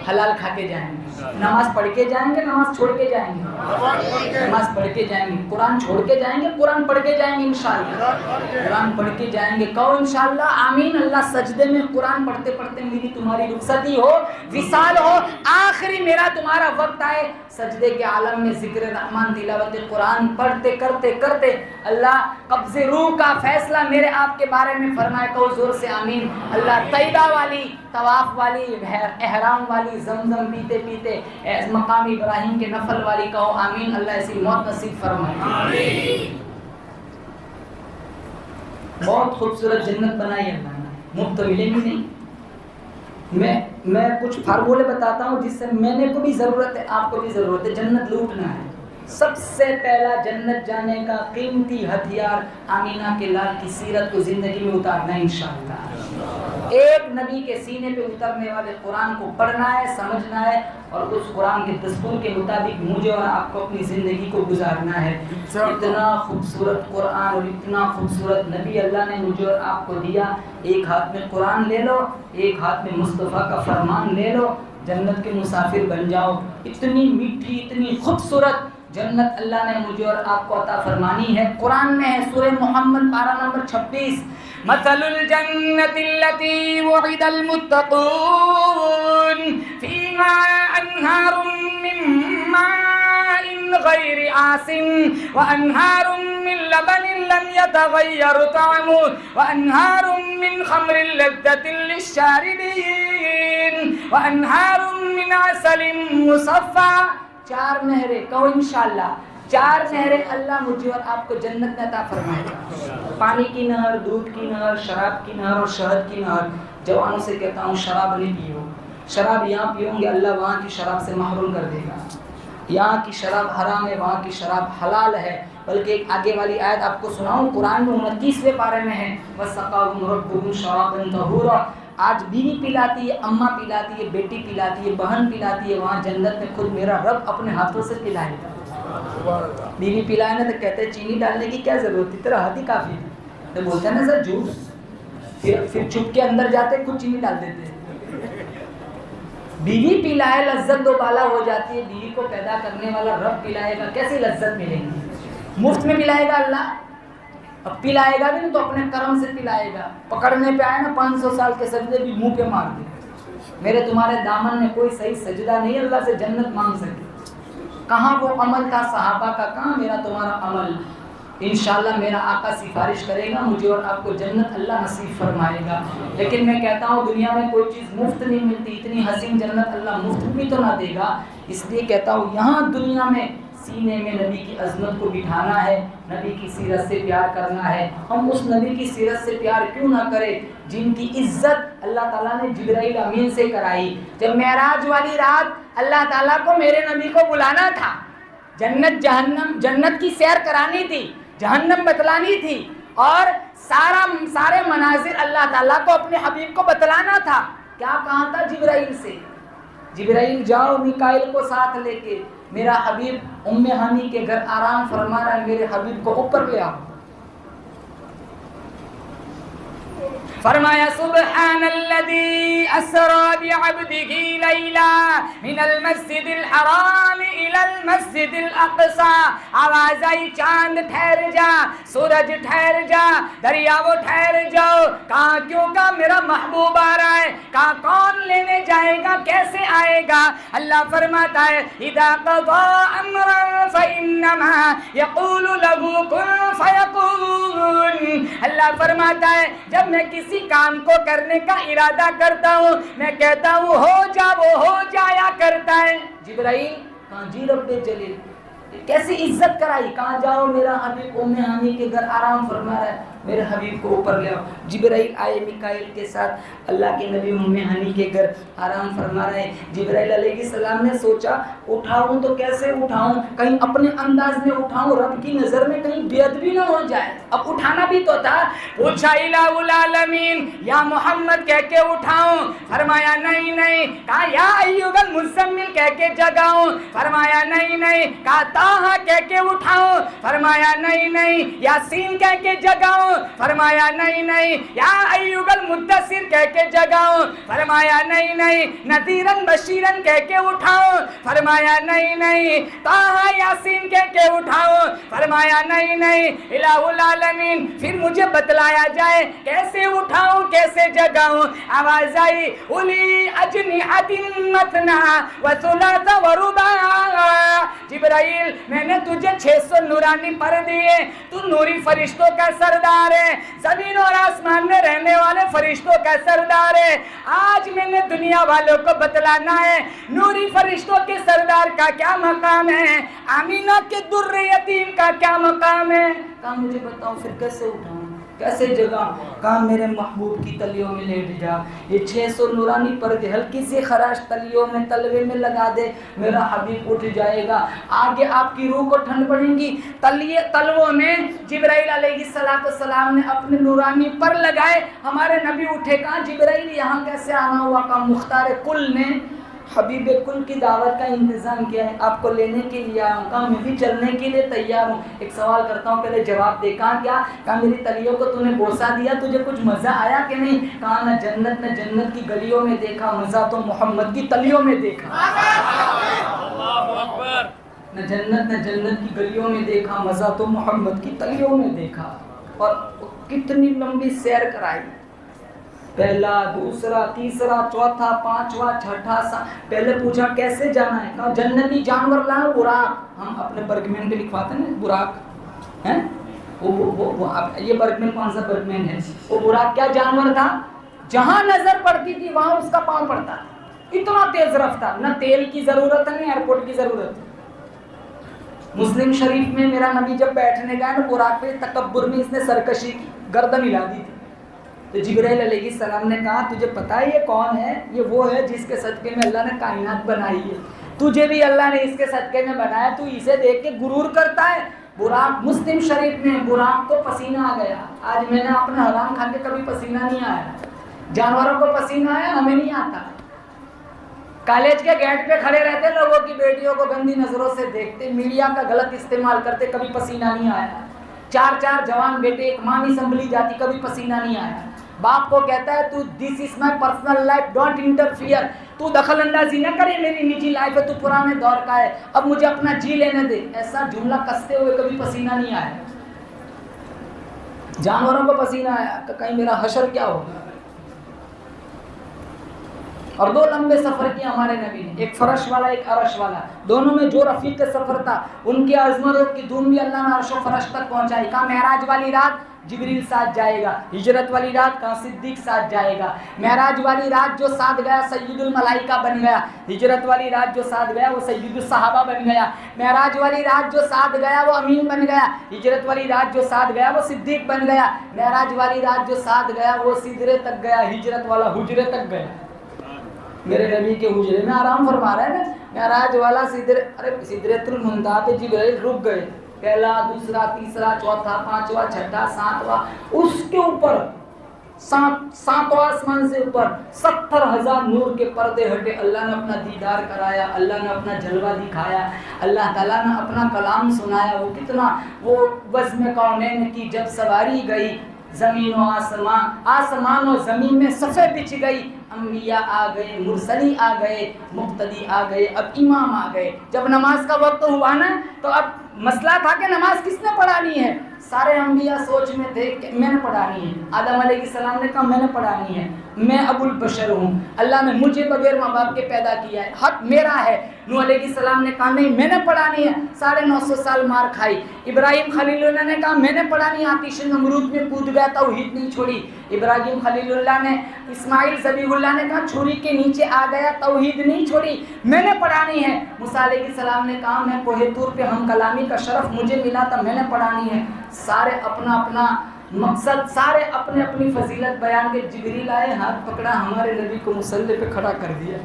حلال کھا کے جائیں گے, نماز پڑھ کے جائیں گے, نماز چھوڑ کے جائیں گے, نماز پڑھ کے جائیں گے, قرآن چھوڑ کے جائیں گے, قرآن پڑھ کے جائیں گے انشاءاللہ, قرآن پڑھ کے جائیں گے. کہو انشاءاللہ آمین. اللہ سجدے میں قرآن پڑھتے پڑھتے میری تمہاری رخصتی ہو, وصال ہو, آخری میرا تمہارا وقت آئے, سجدے کے عالم میں ذکر رحمان تلاوت قرآن پڑھتے کرتے کرتے اللہ قبض روح کا فیصلہ میرے آپ کے بارے میں فرمائے. کہو زور سے آمین. اللہ طیبہ والی, طواف والی, احرام والی, زمزم پیتے پیتے مقام ابراہیم کے نفل والی کہو آمین. اللہ ایسی موت نصیب فرمائے. آمین. بہت خوبصورت جنت بنائی اللہ نے, مفت ملے گی نہیں. میں کچھ فارمولے بتاتا ہوں جس سے میں نے کو بھی ضرورت ہے, آپ کو بھی ضرورت ہے. جنت لوٹنا ہے. سب سے پہلا جنت جانے کا قیمتی ہتھیار آمینہ کے لال کی سیرت کو زندگی میں اتارنا ہے انشاءاللہ. ایک نبی کے سینے پہ اترنے والے قرآن کو پڑھنا ہے, سمجھنا ہے, اور اس قرآن کے دستور کے مطابق مجھے اور آپ کو اپنی زندگی کو گزارنا ہے. اتنا خوبصورت قرآن اور اتنا خوبصورت نبی اللہ نے مجھے اور آپ کو دیا. ایک ہاتھ میں قرآن لے لو, ایک ہاتھ میں مصطفیٰ کا فرمان لے لو, جنت کے مسافر بن جاؤ. اتنی میٹھی, اتنی خوبصورت جنت اللہ نے مجھے اور آپ کو عطا فرمانی ہے. قرآن میں ہے, سورہ محمد پارہ نمبر 26, مثل الجنة التي وعد المتقون فيها أنهار من ماء غير آسن وأنهار من لبن لم يتغير طعمه وأنهار من خمر لذة للشاربين وأنهار من عسل مصفى. 4 نہریں, کہو انشاءاللہ 4 نہریں اللہ مجھے اور آپ کو جنت میں عطا فرمائے گا. پانی کی نہر, دودھ کی نہر, شراب کی نہر اور شہد کی نہر. جوانوں سے کہتا ہوں شراب نہیں پیو. شراب یہاں پیوں گے اللہ وہاں کی شراب سے محروم کر دے گا. یہاں کی شراب حرام ہے, وہاں کی شراب حلال ہے. بلکہ ایک آگے والی آیت آپ کو سناؤں, قرآن میں 29ویں پارے میں ہے, وَسَقَاهُمْ رَبُّهُمْ شَرَابًا طَهُورًا. آج بیوی پلاتی ہے, اماں پلاتی ہے, بیٹی پلاتی ہے, بہن پلاتی ہے, وہاں جنت میں خود میرا رب اپنے ہاتھوں سے پلائے گا. بیوی پلائے نا تو کہتے ہیں چینی ڈالنے کی کیا ضرورت تھی, تیرا ہاتھ ہی کافی ہے. تو بولتے ہیں نا سر جھوٹ, پھر چھپ کے اندر جاتے خود چینی ڈال دیتے ہیں. بیوی پلائے لذت دوبالا ہو جاتی ہے, بیوی کو پیدا کرنے والا رب پلائے گا, کیسی لذت ملے گی. مفت میں پلائے گا اللہ, اب پلائے گا بھی نہیں تو اپنے کرم سے پلائے گا. پکڑنے پہ آئے نا 500 سال کے سجدے بھی منہ پہ مار دے. میرے تمہارے دامن میں کوئی صحیح سجدہ نہیں اللہ سے جنت مانگ سکے. کہاں وہ عمل تھا صحابہ کا, کہاں میرا تمہارا عمل. انشاءاللہ میرا آقا سفارش کرے گا, مجھے اور آپ کو جنت اللہ نصیب فرمائے گا. لیکن میں کہتا ہوں دنیا میں کوئی چیز مفت نہیں ملتی. اتنی حسین جنت اللہ مفت بھی تو نہ دے گا. اس لیے کہتا ہوں یہاں دنیا میں سینے میں نبی کی عظمت کو بٹھانا ہے, نبی کی سیرت سے پیار کرنا ہے. ہم اس نبی کی سیرت سے پیار کیوں نہ کریں جن کی عزت اللہ تعالیٰ نے جبرائیل امین سے کرائی. جب معراج والی رات اللہ تعالیٰ کو میرے نبی کو بلانا تھا, جنت جہنم, جنت کی سیر کرانی تھی, جہنم بتلانی تھی, اور سارے مناظر اللہ تعالیٰ کو اپنے حبیب کو بتلانا تھا. کیا کہا تھا جبرائیل سے, جبرائیل جاؤ میکائیل کو ساتھ لے کے, میرا حبیب ام ہانی کے گھر آرام فرما رہا ہے, میرے حبیب کو اوپر لے آؤ. فرمایا سبحان الذي اسرا بعبده ليلا من المسجد الحرام الى المسجد الاقصى. آواز آئی چاند ٹھہر جا, سورج ٹھہر جا, دریاؤ ٹھہر جاؤ. کہاں کیوں کا میرا محبوب آ رہا ہے, کہاں کون لینے جائے گا, کیسے آئے گا. اللہ فرماتا ہے اذا قضى امرا فانما يقول له كن فيكون. اللہ فرماتا ہے جب میں کسی کام کو کرنے کا ارادہ کرتا ہوں, میں کہتا ہوں ہو جا, وہ ہو جایا کرتا ہے. جبرائیل کہاں جی رب جلیل, کیسی عزت کرائی. کہاں جاؤ میرا حبیب ام ہانی کے گھر آرام فرما رہا ہے, میرے حبیب کو اوپر لے آؤ. جبرائیل آئے میکائیل کے ساتھ اللہ کے نبی ام ہانی کے گھر آرام فرما رہے ہیں. جبرائیل علیہ السلام نے سوچا اٹھاؤں تو کیسے اٹھاؤں, کہیں اپنے انداز میں اٹھاؤں, رب کی نظر میں کہیں بے ادبی نہ ہو جائے. اب اٹھانا بھی تو تھا. پوچھا الہ العالمین یا محمد کہہ کے اٹھاؤں, فرمایا نہیں نہیں. کہا یا ایھا المزمل کہہ کے جگاؤں, فرمایا نہیں نہیں. کہا طٰہٰ کہہ کے اٹھاؤں, فرمایا نہیں نہیں. یاسین کہہ کے جگاؤں, فرمایا نہیں نہیں. یا ایھا المدثر کہہ کے جگاؤں, فرمایا نہیں نہیں. نذیراً بشیراً کہہ کے اٹھاؤں, فرمایا نہیں نہیں. طٰہٰ یاسین کہہ کے اٹھاؤں, فرمایا نہیں نہیں. الہ العالمین پھر مجھے بتلایا جائے کیسے اٹھاؤں کیسے جگاؤں. آواز آئی اولی اجنحۃ مثنی وثلاث ورباع. جبرائیل میں نے تجھے 600 نورانی پر دیے, تو نوری فرشتوں کا سردار ہے, زمین اور آسمان میں رہنے والے فرشتوں کا سردار ہے. آج میں نے دنیا والوں کو بتلانا ہے نوری فرشتوں کے سردار کا کیا مقام ہے, آمینہ کے در یتیم کا کیا مقام ہے. کہا مجھے بتاؤ پھر کیسے اٹھاؤں کیسے جگہ. کہا میرے محبوب کی تلیوں میں لیٹ جا, یہ 600 نورانی پردے ہلکی سی خراش تلیوں میں تلوے میں لگا دے, میرا حبیب اٹھ جائے گا. آگے آپ کی روح کو ٹھنڈ پڑے گی. تلووں میں جبرائیل علیہ السلام نے اپنے نورانی پر لگائے, ہمارے نبی اٹھے. کہا جبرائیل یہاں کیسے آنا ہوا. کہا مختار کل نے حبیب کل کی دعوت کا انتظام کیا ہے, آپ کو لینے کے لیے آیا ہوں. کہا میں بھی چلنے کے لیے تیار ہوں. ایک سوال کرتا ہوں پہلے جواب دے. کہا کیا. کہا میری تلیوں کو تو نے بوسا دیا, تجھے کچھ مزہ آیا کہ نہیں. کہا نہ جنت کی گلیوں میں دیکھا, مزہ تو محمد کی تلیوں میں دیکھا. نہ جنت کی گلیوں میں دیکھا, مزہ تو محمد کی تلیوں میں دیکھا. اور کتنی لمبی سیر کرائی, پہلا دوسرا تیسرا چوتھا پانچواں چھٹا. پہلے پوچھا کیسے جانا ہے. کہا جنتی جانور لاؤ, براق. ہم اپنے برگمین پہ لکھواتے ہیں براق ہیں, یہ برگمین کون سا برگمین ہے. وہ براق کیا جانور تھا, جہاں نظر پڑتی تھی وہاں اس کا پاؤں پڑتا تھا. اتنا تیز رفتار, نہ تیل کی ضرورت ہے نہ ایئرپورٹ کی ضرورت ہے. مسلم شریف میں میرا نبی جب بیٹھنے گیا نا براق پہ, تکبر میں اس نے سرکشی کی, گردن ہلا دی تھی. تو جبرائیل علیہ السلام نے کہا تجھے پتا ہے یہ کون ہے. یہ وہ ہے جس کے صدقے میں اللہ نے کائنات بنائی ہے, تجھے بھی اللہ نے اس کے صدقے میں بنایا, تو اسے دیکھ کے غرور کرتا ہے. براق مسلم شریف میں براق کو پسینہ آ گیا. آج میں نے اپنا حرام کھا کے کبھی پسینہ نہیں آیا. جانوروں کو پسینہ آیا, ہمیں نہیں آتا. کالج کے گیٹ پہ کھڑے رہتے, لوگوں کی بیٹیوں کو گندی نظروں سے دیکھتے, میڈیا کا غلط استعمال کرتے, کبھی پسینہ نہیں آیا. 4 جوان بیٹے, ایک ماں نہیں سنبھلی جاتی, کبھی پسینہ نہیں آیا. باپ کو کہتا ہے تو this is my personal life, don't interfere, تو دخل اندازی نہ کرے, میری نجی لائف ہے, تو پرانے دور کا ہے, اب مجھے اپنا جی لینے دے. ایسا جملہ کستے ہوئے کبھی پسینہ نہیں آیا. جانوروں کو پسینہ آیا کہ کہیں میرا حشر کیا ہوگا. اور 2 لمبے سفر کیے ہمارے نبی نے, ایک فرش والا ایک عرش والا. دونوں میں جو رفیق کا سفر تھا ان کی عظمت اور کی دھوم بھی اللہ نے عرش و فرش تک پہنچائی. کہا معراج والی رات جبریل ساتھ جائے گا, ہجرت والی رات کہاں صدیق ساتھ جائے گا. معراج والی رات جو ساتھ گیا سید الملائکہ بن گیا, ہجرت والی رات جو ساتھ گیا وہ سید الصحابہ بن گیا. معراج والی رات جو ساتھ گیا وہ امین بن گیا, ہجرت والی رات جو ساتھ گیا وہ صدیق بن گیا. معراج والی رات جو ساتھ گیا وہ سدرے تک گیا, ہجرت والا حجرے تک گیا. میرے نبی کے حجرے میں آرام فرما رہا ہے نا. معراج والا سدرۃ المنتہا پہ جبرائیل رک گئے. پہلا دوسرا تیسرا چوتھا پانچواں چھٹا ساتواں, اس کے اوپر ساتواں آسمان سے اوپر 70,000 نور کے پردے ہٹے. اللہ نے اپنا دیدار کرایا, اللہ نے اپنا جلوہ دکھایا, اللہ تعالیٰ نے اپنا کلام سنایا. وہ کتنا, وہ بزم کونین کی جب سواری گئی, زمین و آسمان و زمین میں صفیں بچھ گئی. انبیاء آ گئے, مرسلی آ گئے, مقتدی آ گئے, اب امام آ گئے. جب نماز کا وقت ہوا نا تو اب مسئلہ تھا کہ نماز کس نے پڑھانی ہے. سارے انبیاء سوچ میں تھے کہ میں نے پڑھانی ہے. آدم علیہ السلام نے کہا میں نے پڑھانی ہے, میں ابو البشر ہوں, اللہ نے مجھے بغیر ماں باپ کے پیدا کیا ہے, حق میرا ہے. نوح علیہ السلام نے کہا نہیں میں نے پڑھانی ہے, 950 سال مار کھائی. ابراہیم خلیل اللہ نے کہا میں نے پڑھانی ہے, آتش نمرود میں کود گیا, توحید نہیں چھوڑی. ابراہیم خلیل اللہ نے, اسماعیل ذبیح اللہ نے کہا چھری کے نیچے آ گیا, توحید نہیں چھوڑی, میں نے پڑھانی ہے. موسیٰ علیہ السلام نے کہا میں کوہ طور پہ ہم کلامی کا شرف مجھے ملا تھا, میں نے پڑھانی ہے. سارے اپنا اپنا مقصد, سارے اپنے اپنی فضیلت بیان کے. جبریل آئے, ہاتھ پکڑا, ہمارے نبی کو مصلی پہ کھڑا کر دیا.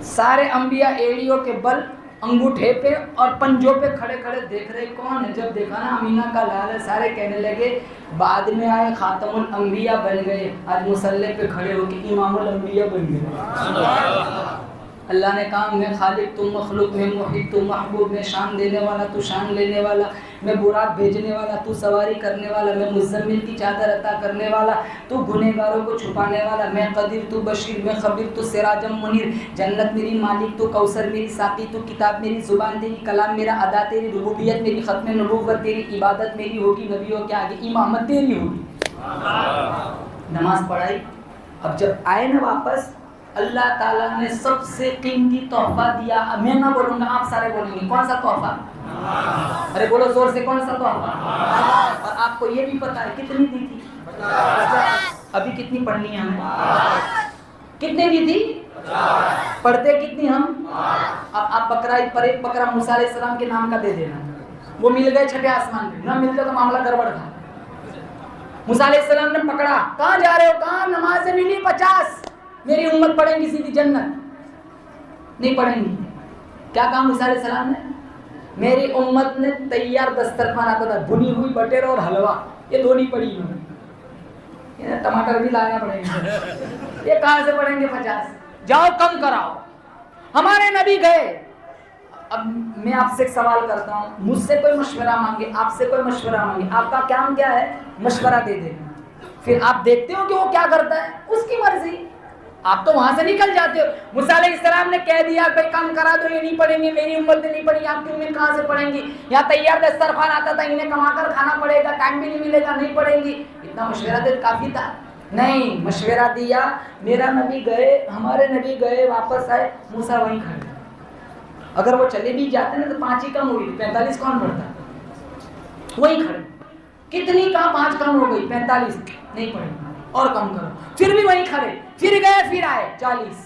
سارے انبیاء ایڑیوں کے بل, انگوٹھے پہ اور پنجوں پہ کھڑے کھڑے دیکھ رہے کون ہے. جب دیکھا نا امینہ کا لال ہے, سارے کہنے لگے بعد میں آئے خاتم الانبیاء بن گئے, آج مصلی پہ کھڑے ہو کے امام الانبیاء بن گئے. اللہ نے کہا میں خالق تم مخلوق, میں محیط تم محبوب, میں شان دینے والا تو شان لینے والا, میں براق بھیجنے والا تو سواری کرنے والا, میں مزمل کی چادر عطا کرنے والا تو گنہگاروں کو چھپانے والا, میں قدیر تو بشیر, میں خبیر تو سراجم منیر. جنت میری مالک تو کوثر میری ساقی تو کتاب میری زبان تیری, کلام میرا ادا تیری, ربوبیت میری, ختم نبوت تیری, عبادت میری ہوگی نبیوں کے آگے, امامت تیری ہوگی. نماز پڑھائی. اب جب آئے نا واپس, اللہ تعالیٰ نے سب سے قیمتی تحفہ دیا. میں نہ بولوں گا, آپ سارے بولیں گے کون سا تحفہ؟ ارے بولو زور سے, کون سا تحفہ؟ اور آپ کو یہ بھی پتا ہے کتنی دی تھی؟ ابھی کتنی پڑھنی ہے ہمیں؟ کتنے دی تھی؟ پڑھتے کتنی ہم؟ اب آپ بکرا پر ایک بکرا موسیٰ علیہ السلام کے نام کا دے دینا. وہ مل گئے چھٹے آسمان پہ, نہ ملتے تو معاملہ گڑبڑ تھا. موسیٰ علیہ السلام نے پکڑا, کہاں جا رہے ہو؟ کہاں نماز ملی 50, میری امت پڑھیں گی سیدھی جنت. نہیں پڑھیں گی. کیا کہا موسیٰ علیہ السلام نے؟ میری امت نے تیار دسترخوان آتا تھا, بھنی ہوئی بٹیر اور حلوہ, یہ دو نہیں پڑھی انہوں نے. ٹماٹر بھی لانا پڑیں گے, یہ کہاں سے پڑھیں گے 50؟ جاؤ کم کراؤ. ہمارے نبی گئے. اب میں آپ سے ایک سوال کرتا ہوں, مجھ سے کوئی مشورہ مانگے, آپ سے کوئی مشورہ مانگے, آپ کا کام کیا ہے؟ مشورہ دے دیں. پھر آپ دیکھتے ہو کہ وہ کیا کرتا ہے, اس کی مرضی. آپ تو وہاں سے نکل جاتے ہو. موسیٰ علیہ السلام نے کہہ دیا بھائی کام کرا دو, یہ نہیں پڑھیں گے, میری امت نے نہیں پڑھی, آپ کی امت کہاں سے پڑھیں گی؟ یہاں تیار دسترخوان آتا تھا, انہیں کما کر کھانا پڑے گا, ٹائم بھی نہیں ملے گا, نہیں پڑھیں گی. اتنا مشورہ دے کافی تھا؟ نہیں, مشورہ دیا. میرا نبی گئے, ہمارے نبی گئے, واپس آئے, موسیٰ وہیں کھڑے. اگر وہ چلے بھی جاتے نا تو 5 ہی کم ہوئی, 45 کون پڑھتا؟ وہیں کھڑے. کتنی کہاں 5 کم ہو گئی, 45 نہیں پڑھیں گے, اور کم کرو. پھر بھی وہیں کھڑے, پھر گئے, پھر آئے 40,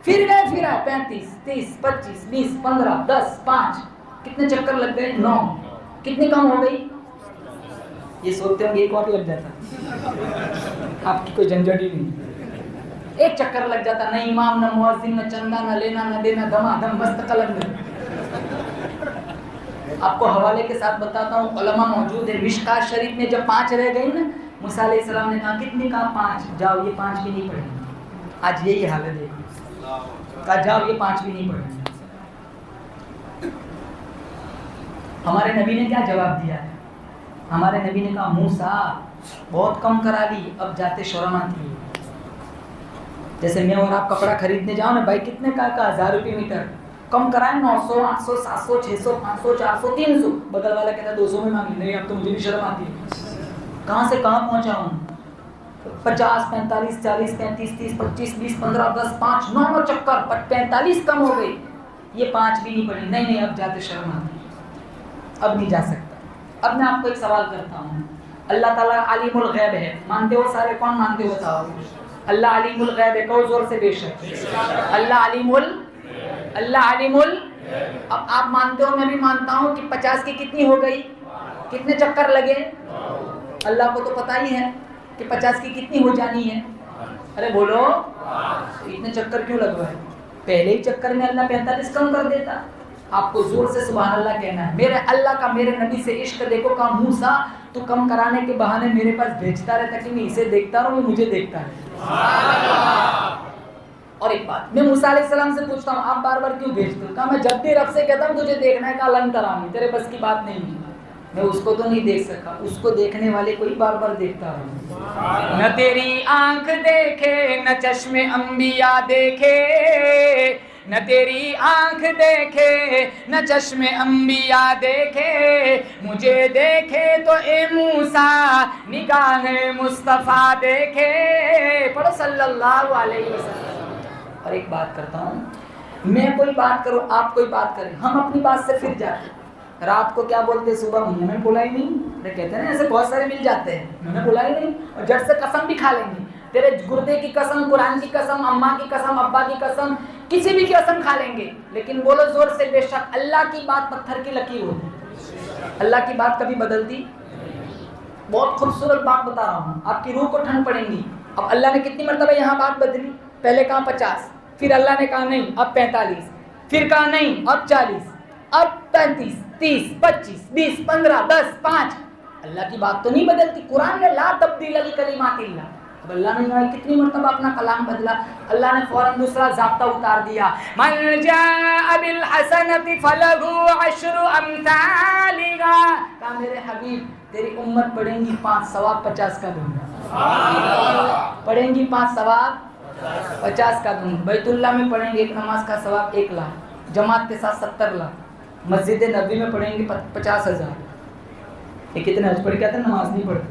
پھر گئے, پھر آئے 35, 30, 25, 20, 15, 10, 5. کتنے چکر لگ گئے؟ 9. کتنی کم ہو گئی؟ یہ سوچتے ہوں گے ایک وقت لگ جاتا, آپ کی کوئی جھنجھٹ ہی نہیں. ایک چکر لگ جاتا, نہ امام, نہ مؤذن, نہ چندہ, نہ لینا نہ دینا, دما دم مست قلم میں. آپ کو حوالے کے ساتھ بتاتا ہوں, علماء موجود ہے. مشکات شریف میں جب 5 رہ گئی نا, موسیٰ علیہ السلام نے کہا کتنی؟ کہا 5. جاؤ یہ 5 بھی نہیں پڑھیں گے. آج یہی حال ہے, دیکھو. کہا جاؤ یہ 5 بھی نہیں پڑھیں گے. ہمارے نبی نے کیا جواب دیا ہے؟ ہمارے نبی نے کہا موسیٰ بہت کم کرا لی, اب جاتے شرم آتی ہے. جیسے میں اور آپ کپڑا خریدنے جاؤ نا, بھائی کتنے کا 1000 روپے میٹر, کم کرائیں 900, 800, 700, 600, 500, 400, 300. بغل والا کہتا ہے 200 میں مانگی. نہیں, اب تو مجھے بھی شرم آتی ہے. کہاں سے کہاں پہنچا ہوں؟ 50, 45, 40, 35, 30, 25, 20, 15, 10, 5, 9 چکر, 45 کم ہو گئی. یہ 5 بھی نہیں پڑھی. نہیں, اب جاتے شرم آتی ہے, اب نہیں جا سکتا. اب میں آپ کو ایک سوال کرتا ہوں. اللہ تعالیٰ عالم الغیب ہے, مانتے ہو سارے؟ کون مانتے ہو بتاؤ؟ اللہ علیم الغیب ہے, کہو زور سے بے شک. اللہ علیم اب آپ مانتے ہو, میں بھی مانتا ہوں کہ 50 کی کتنی ہو گئی, کتنے چکر لگے؟ اللہ کو تو پتہ ہی ہے کہ 50 کی کتنی ہو جانی ہے. ارے بولو, اتنے چکر کیوں لگوائے؟ پہلے ہی چکر میں اللہ 45 کم کر دیتا. آپ کو زور سے سبحان اللہ کہنا ہے. میرے اللہ کا میرے نبی سے عشق دیکھو. کہا موسیٰ تو کم کرانے کے بہانے میرے پاس بھیجتا رہتا کہ میں اسے دیکھتا رہوں, وہ مجھے دیکھتا ہے. اور ایک بات میں موسیٰ علیہ السلام سے پوچھتا ہوں, آپ بار بار کیوں بھیجتے ہو؟ کہا میں جب بھی رب سے کہتا ہوں تجھے دیکھنا ہے, کہا لن ترانی, تیرے بس کی بات نہیں ہے. میں اس کو تو نہیں دیکھ سکا, اس کو دیکھنے والے کو ہی بار بار دیکھتا ہوں. نہ تیری آنکھ دیکھے, نہ چشم انبیاء دیکھے, نہ تیری آنکھ دیکھے نہ چشم انبیاء دیکھے، مجھے دیکھے تو اے موسیٰ نگاہ مصطفیٰ دیکھے۔ پڑھو صلی اللہ علیہ وسلم۔ اور ایک بات کرتا ہوں، میں کوئی بات کروں آپ کوئی بات کریں، ہم اپنی بات سے پھر جاتے ہیں۔ رات کو کیا بولتے، صبح منہ میں بولا ہی نہیں، کہتے ہیں نا ایسے بہت سارے مل جاتے ہیں، منہ میں بولا ہی نہیں، اور جٹ سے قسم بھی کھا لیں گے، تیرے گردے کی قسم، قرآن کی قسم، اماں کی قسم، ابا کی قسم، کسی بھی کی قسم کھا لیں گے، لیکن بولو زور سے، بے شک اللہ کی بات پتھر کی لکیر ہوتی، اللہ کی بات کبھی بدلتی۔ بہت خوبصورت بات بتا رہا ہوں، آپ کی روح کو ٹھنڈ پڑیں گی۔ اب اللہ نے کتنی مرتبہ یہاں بات بدلی، پہلے کہا 50، پھر اللہ نے کہا نہیں اب 45، پھر کہا نہیں اب 40، اب 35، 30، 25، 20، 15، 10، 5۔ اللہ کی بات تو نہیں بدلتی، قرآن میں لا تبدیل لکلمات اللہ۔ اب اللہ نے کتنی مرتبہ اپنا کلام بدلا، اللہ نے فوراً دوسرا ضابطہ اتار دیا، من جاء بالحسنۃ فلہ عشر امثالها۔ کہا میرے حبیب تیری امت پڑھیں گی 5 ثواب 50 کا دوں گا، پڑھیں گی 5 ثواب 50 کا دوں گا۔ بیت اللہ میں پڑھیں گے ایک نماز کا ثواب 1 لاکھ، جماعت کے ساتھ 70 لاکھ، مسجد نبوی میں پڑھیں گے 50,000۔ یہ کتنے حج پڑھ کے آتے ہیں، نماز نہیں پڑھتے،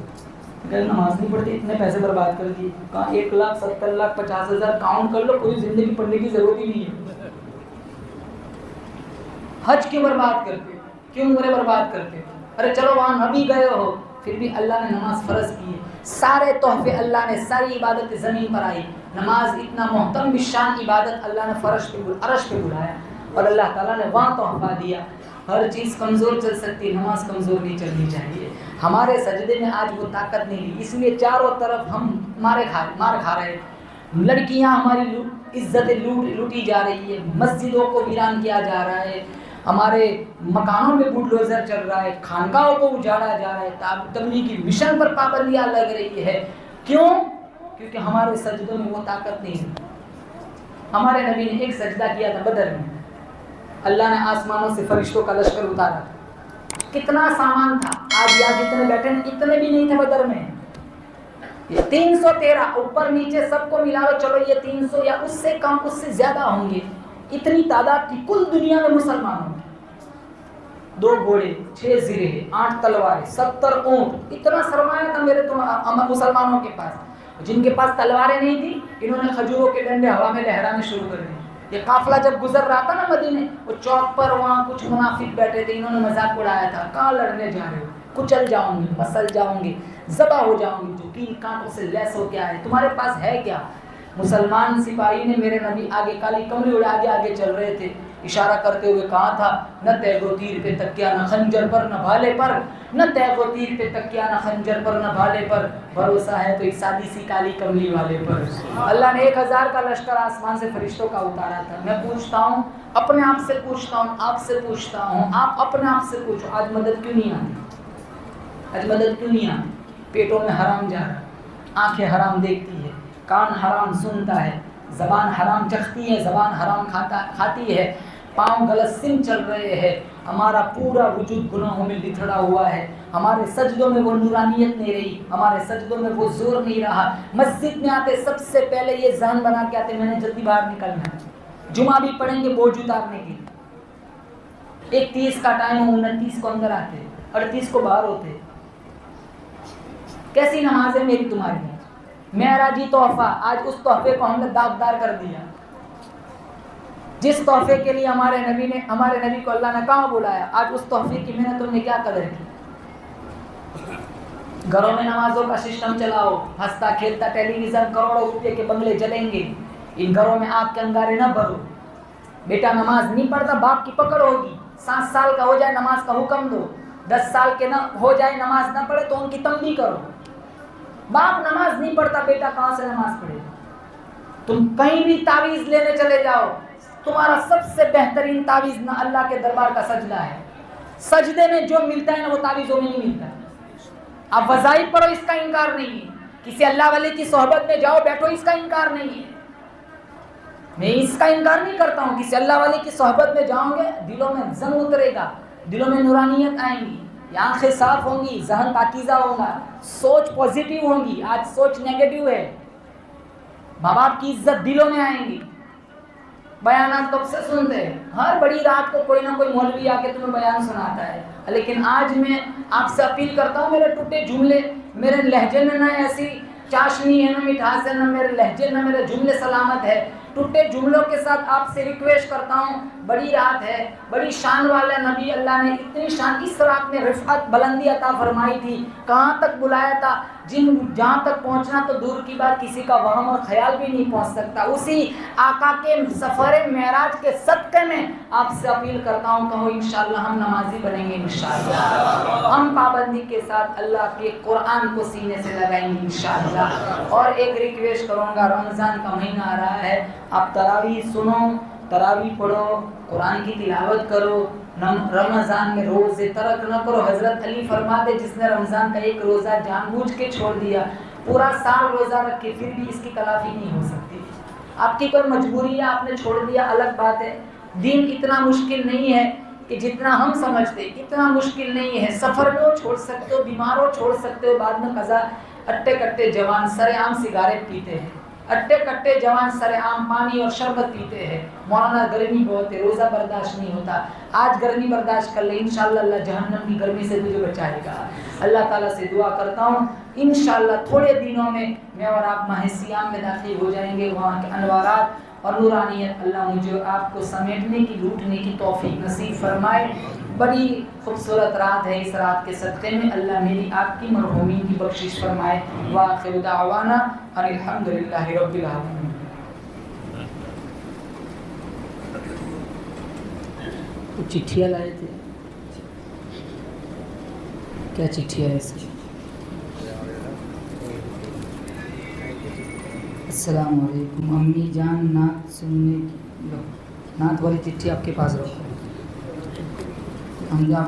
نماز نہیں پڑھتی، اتنے پیسے برباد کر دیے۔ کہاں 1,70,00,000 50,000 کاؤنٹ کر لو، پوری زندگی پڑھنے کی ضرورت ہی نہیں ہے۔ حج کیوں برباد کرتے، کیوں عمرے برباد کرتے؟ ارے چلو وہاں نبی گئے ہو، پھر بھی اللہ نے نماز فرض کی ہے، سارے تحفے اللہ نے، ساری عبادت زمین پر آئی، نماز اتنا محترم شان عبادت اللہ نے عرش پہ بلایا، اور اللہ تعالیٰ نے وہاں تحفہ دیا۔ ہر چیز کمزور چل سکتی ہے، نماز کمزور نہیں چلنی چاہیے۔ ہمارے سجدے میں آج وہ طاقت نہیں لی، اس لیے چاروں طرف ہم مار کھا رہے ہیں، لڑکیاں ہماری عزتیں لوٹی جا رہی ہے، مسجدوں کو ویران کیا جا رہا ہے، ہمارے مکانوں میں بلڈوزر چل رہا ہے، خانقاہوں کو اجاڑا جا رہا ہے، تبلیغی مشن پر پابندیاں لگ رہی ہے۔ کیوں؟ کیونکہ ہمارے سجدوں میں وہ طاقت نہیں ہے۔ ہمارے نبی نے ایک سجدہ کیا تھا بدر میں، اللہ نے آسمانوں سے فرشتوں کا لشکر اتارا، کتنا سامان تھا، آج یہاں جتنے بیٹھے ہیں اتنے بھی نہیں تھے بدر میں، یہ 313 اوپر نیچے سب کو ملا لو، چلو یہ 300 یا اس سے کم اس سے زیادہ ہوں گے، اتنی تعداد تھی کل دنیا میں مسلمانوں کی۔ 2 گھوڑے، 6 زرے، 8 تلواریں، 70 اونٹ، اتنا سرمایہ تھا میرے مسلمانوں کے پاس۔ جن کے پاس تلواریں نہیں تھی، انہوں نے کھجوروں کے ڈنڈے ہوا میں لہرانے شروع کر دیے۔ یہ قافلہ جب گزر رہا تھا نا مدینے، وہ چوک پر وہاں کچھ منافق بیٹھے تھے، انہوں نے مذاق اڑایا تھا، کہاں لڑنے جا رہے ہو، کچل جاؤں گے، مسل جاؤں گے، ذبح ہو جاؤں گے، جو کین کانٹوں سے لیس ہو کے آئے، تمہارے پاس ہے کیا؟ مسلمان سپاہی نے میرے نبی آگے کالی کمری اڑا کے آگے چل رہے تھے، اشارہ کرتے ہوئے کہا تھا، نہ تیغ و تیر پہ تکیا نہ خنجر پر نہ بھالے پر، نہ تیغ و تیر پہ تکیا نہ خنجر پر نہ بھالے پر، بھروسہ ہے تو ایک سادی سی کالی کملی والے پر۔ اللہ نے 1000 کا لشکر آسمان سے فرشتوں کا اتارا تھا۔ میں پوچھتا ہوں، اپنے آپ سے پوچھتا ہوں، آپ سے پوچھتا ہوں، آپ اپنے آپ سے پوچھو، آج مدد کیوں نہیں آتی؟ آج مدد کیوں نہیں آتی؟ پیٹوں میں حرام جا رہا، آنکھیں حرام دیکھتی ہے، کان حرام سنتا ہے، زبان حرام چکھتی ہے، زبان حرام کھاتی ہے، پاؤں غلط سم چل رہے ہیں، ہمارا پورا وجود گناہوں میں بکھرا ہوا ہے، ہمارے سجدوں میں وہ نورانیت نہیں رہی، ہمارے سجدوں میں وہ زور نہیں رہا۔ مسجد میں آتے سب سے پہلے یہ ذہن بنا کے آتے، میں نے جلدی باہر نکلنا ہے، جمعہ بھی پڑھیں گے بوجھ اتارنے کے لیے، 1:30 کا ٹائم ہو، 29 کو اندر آتے، 38 کو باہر ہوتے۔ کیسی نماز ہے میری تمہاری؟ معراجی تحفہ، آج اس تحفے کو ہم نے داغدار کر دیا، جس تحفے کے لیے ہمارے نبی کو اللہ نے کہاں بلایا، آج اس تحفے کی میں نے تم نے کیا قدر کی؟ گھروں میں نمازوں کا سسٹم چلاؤ، ہنستا کھیلتا ٹیلی ویژن، کروڑوں روپے کے بنگلے جلیں گے، ان گھروں میں آگ کے انگارے نہ بھرو۔ بیٹا نماز نہیں پڑھتا، باپ کی پکڑ ہوگی، 7 سال کا ہو جائے نماز کا حکم دو، 10 سال کے نہ ہو جائے نماز نہ پڑھے تو ان کی تنبیہ کرو۔ باپ نماز نہیں پڑھتا، بیٹا کہاں سے نماز پڑھے؟ تم کہیں بھی تعویذ لینے چلے جاؤ، تمہارا سب سے بہترین تعویذ نہ اللہ کے دربار کا سجدہ ہے، سجدے میں جو ملتا ہے نا وہ تعویذوں میں نہیں ملتا۔ آپ وظائف پڑھو، اس کا انکار نہیں ہے، کسی اللہ والے کی صحبت میں جاؤ بیٹھو، اس کا انکار نہیں ہے، میں اس کا انکار نہیں کرتا ہوں، کسی اللہ والے کی صحبت میں جاؤں گے دلوں میں زنگ اترے گا، دلوں میں نورانیت آئیں گی، آنکھیں صاف ہوں گی، ذہن پاکیزہ ہوگا، سوچ پازیٹیو ہوں گی، آج سوچ نیگیٹو ہے، ماں باپ کی عزت دلوں میں آئیں گی۔ بیانات کب سے سنتے ہیں؟ ہر بڑی رات کو کوئی نہ کوئی مولوی آ کے تمہیں بیان سناتا ہے. لیکن آج میں آپ سے اپیل کرتا ہوں، میرے ٹوٹے جملے، میرے لہجے میں نہ ایسی چاشنی ہے، نہ مٹھاس ہے، نہ میرے لہجے، نہ میرے جملے سلامت ہے. ٹوٹے جملوں کے ساتھ آپ سے ریکویسٹ کرتا ہوں، بڑی رات ہے، بڑی شان والا نبی، اللہ نے اتنی شان، اس رات میں رفعت بلندی عطا فرمائی تھی، کہاں تک بلایا تھا، جہاں تک پہنچنا تو دور کی بات، کسی کا وہم اور خیال بھی نہیں پہنچ سکتا. اسی آقا کے سفر معراج کے صدقے میں آپ سے اپیل کرتا ہوں، کہو انشاءاللہ ہم نمازی بنیں گے، انشاءاللہ ہم پابندی کے ساتھ اللہ کے قرآن کو سینے سے لگائیں گے انشاءاللہ. اور ایک ریکویسٹ کروں گا، رمضان کا مہینہ آ رہا ہے، آپ تراویح سنو، تراویح پڑھو، قرآن کی تلاوت کرو. رمضان میں روزے ترک نہ کرو. حضرت علی فرماتے جس نے رمضان کا ایک روزہ جان بوجھ کے چھوڑ دیا، پورا سال روزہ رکھے پھر بھی اس کی تلافی نہیں ہو سکتی. آپ کی کوئی مجبوری ہے، آپ نے چھوڑ دیا، الگ بات ہے. دین اتنا مشکل نہیں ہے کہ جتنا ہم سمجھتے، اتنا مشکل نہیں ہے. سفر میں ہو چھوڑ سکتے ہو، بیمار ہو چھوڑ سکتے ہو، بعد میں قضا. اٹے کٹے جوان سرے عام سگریٹ پیتے ہیں، اٹے کٹے جوان سرے عام پانی اور شربت پیتے ہیں. مولانا گرمی بہت ہے، روزہ برداشت نہیں ہوتا. آج گرمی برداشت کر لے، انشاءاللہ اللہ جہنم کی گرمی سے تجھے بچائے گا. اللہ تعالیٰ سے دعا کرتا ہوں انشاءاللہ تھوڑے دنوں میں میں اور آپ ماہ صیام میں داخل ہو جائیں گے. وہاں کے انوارات اور نورانیت اللہ مجھے آپ کو سمیٹنے کی، لوٹنے کی توفیق نصیب فرمائے. بڑی خوبصورت رات ہے، اس رات کے صدقے میں اللہ میری آپ کی مرحومین کی بخشش فرمائے. وآخر دعوانا ان الحمدللہ رب العالمین. کچھ چٹھیاں لائے تھے، کیا چٹھیاں ہے اس کی؟ السلام علیکم امی جان، نعت سننے کی نعت والی چٹھی آپ کے پاس رکھو.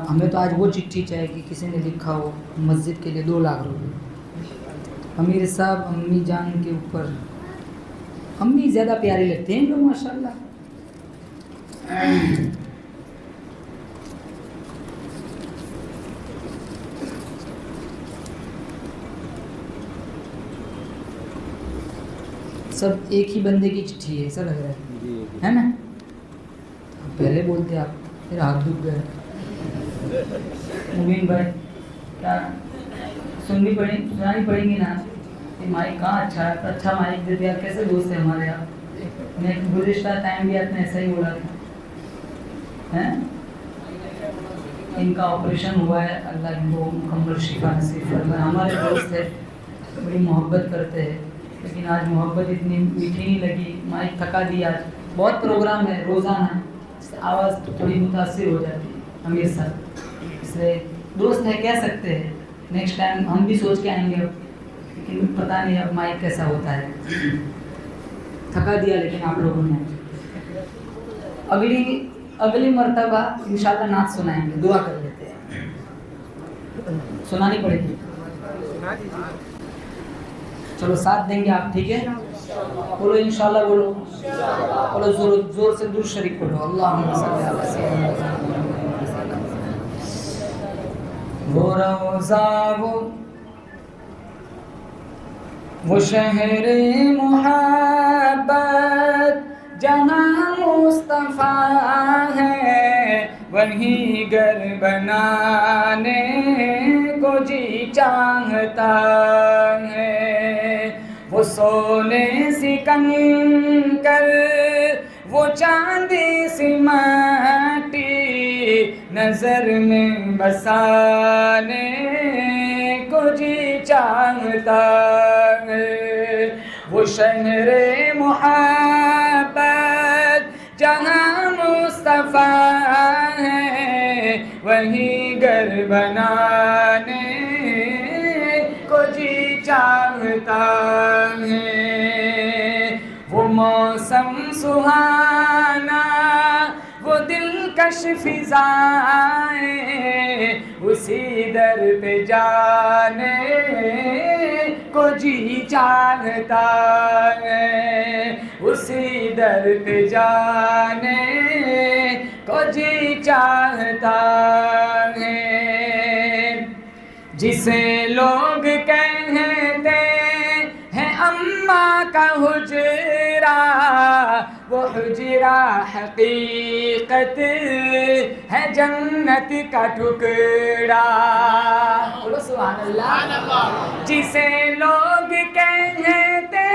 ہمیں تو آج وہ چٹھی چاہیے کہ کسی نے لکھا ہو مسجد کے لیے 2 لاکھ روپے. امیر صاحب امی جان کے اوپر، امی زیادہ پیاری لگتے ہیں لوگ ماشاءاللہ. سب ایک ہی بندے کی چٹھی ہے ایسا لگ رہا ہے نا؟ پہلے بولتے آپ، پھر ہاتھ دکھ گئے. مبین بھائی کیا سنانی پڑیں گی نا؟ یہ مائک کہاں اچھا ہے، اچھا مائک دیتے آپ. کیسے دوست ہیں ہمارے آپ. میں گزشتہ ٹائم بھی آپ نے ایسا ہی بولا تھا. ان کا آپریشن ہوا ہے، اللہ ان کو مکمل شفا نصیب فرمائے. ہمارے دوست ہے، بڑی محبت کرتے ہیں، لیکن آج محبت اتنی میٹھی نہیں لگی. مائک تھکا دیا. آج بہت پروگرام ہے روزانہ، آواز تھوڑی متاثر ہو جاتی ہے امیر صاحب. اس لیے دوست ہے کہہ سکتے ہیں، نیکسٹ ٹائم ہم بھی سوچ کے آئیں گے. لیکن پتہ نہیں اب مائک کیسا ہوتا ہے. تھکا دیا لیکن آپ لوگوں نے. اگلی مرتبہ انشاءاللہ نعت سنائیں گے. دعا کر لیتے ہیں، سنانی پڑے گی. چلو ساتھ دیں گے آپ، ٹھیک ہے؟ بولو انشاءاللہ، بولو زور سے درود شریف پڑھو. اللہم صلی علی سیدنا وہ روضہ وہ شہر محبت جہاں مصطفیٰ ہے، وہیں گھر بنانے کو جی چاہتا ہے. وہ سونے سی کنکر، وہ چاندی سی مٹی، نظر میں بسانے کو جی چاہتا ہے. وہ شہر محبت جہاں مصطفیٰ ہے، وہیں گھر بنانے کو جی چاہتا ہے. وہ موسم سہانا، وہ دلکش فضائیں، اسی در پہ جانے کو جی چاہتا ہے، اسی در پہ جانے کو جی چاہتا ہے. جسے لوگ کہتے ہیں اماں کا حجرا، وہ حجرا حقیقت ہے جنت کا ٹکڑا. بولو سبحان اللہ. جسے لوگ کہتے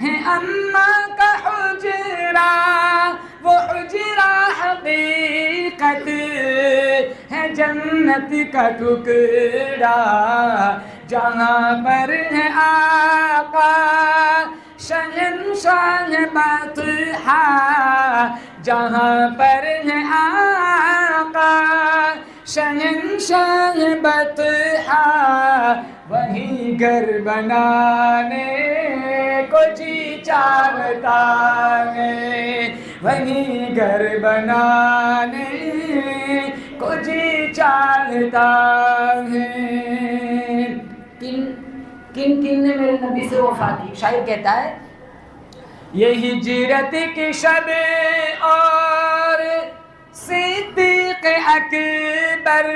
ہیں اماں کا حجرا، وہ حجرا حقیقت ہے جنت کا ٹکڑا. جہاں پر ہے آقا شہنشاہ بطحا، جہاں پر ہے آقا شہنشاہ بطحا، وہیں گھر بنانے کو جی چاہتا ہے، وہیں گھر بنانے کو جی چاہتا ہے. کن نے میرے نبی سے وفا کی؟ شاعر کہتا ہے یہ ہجرت کی شب اور صدیق اکبر،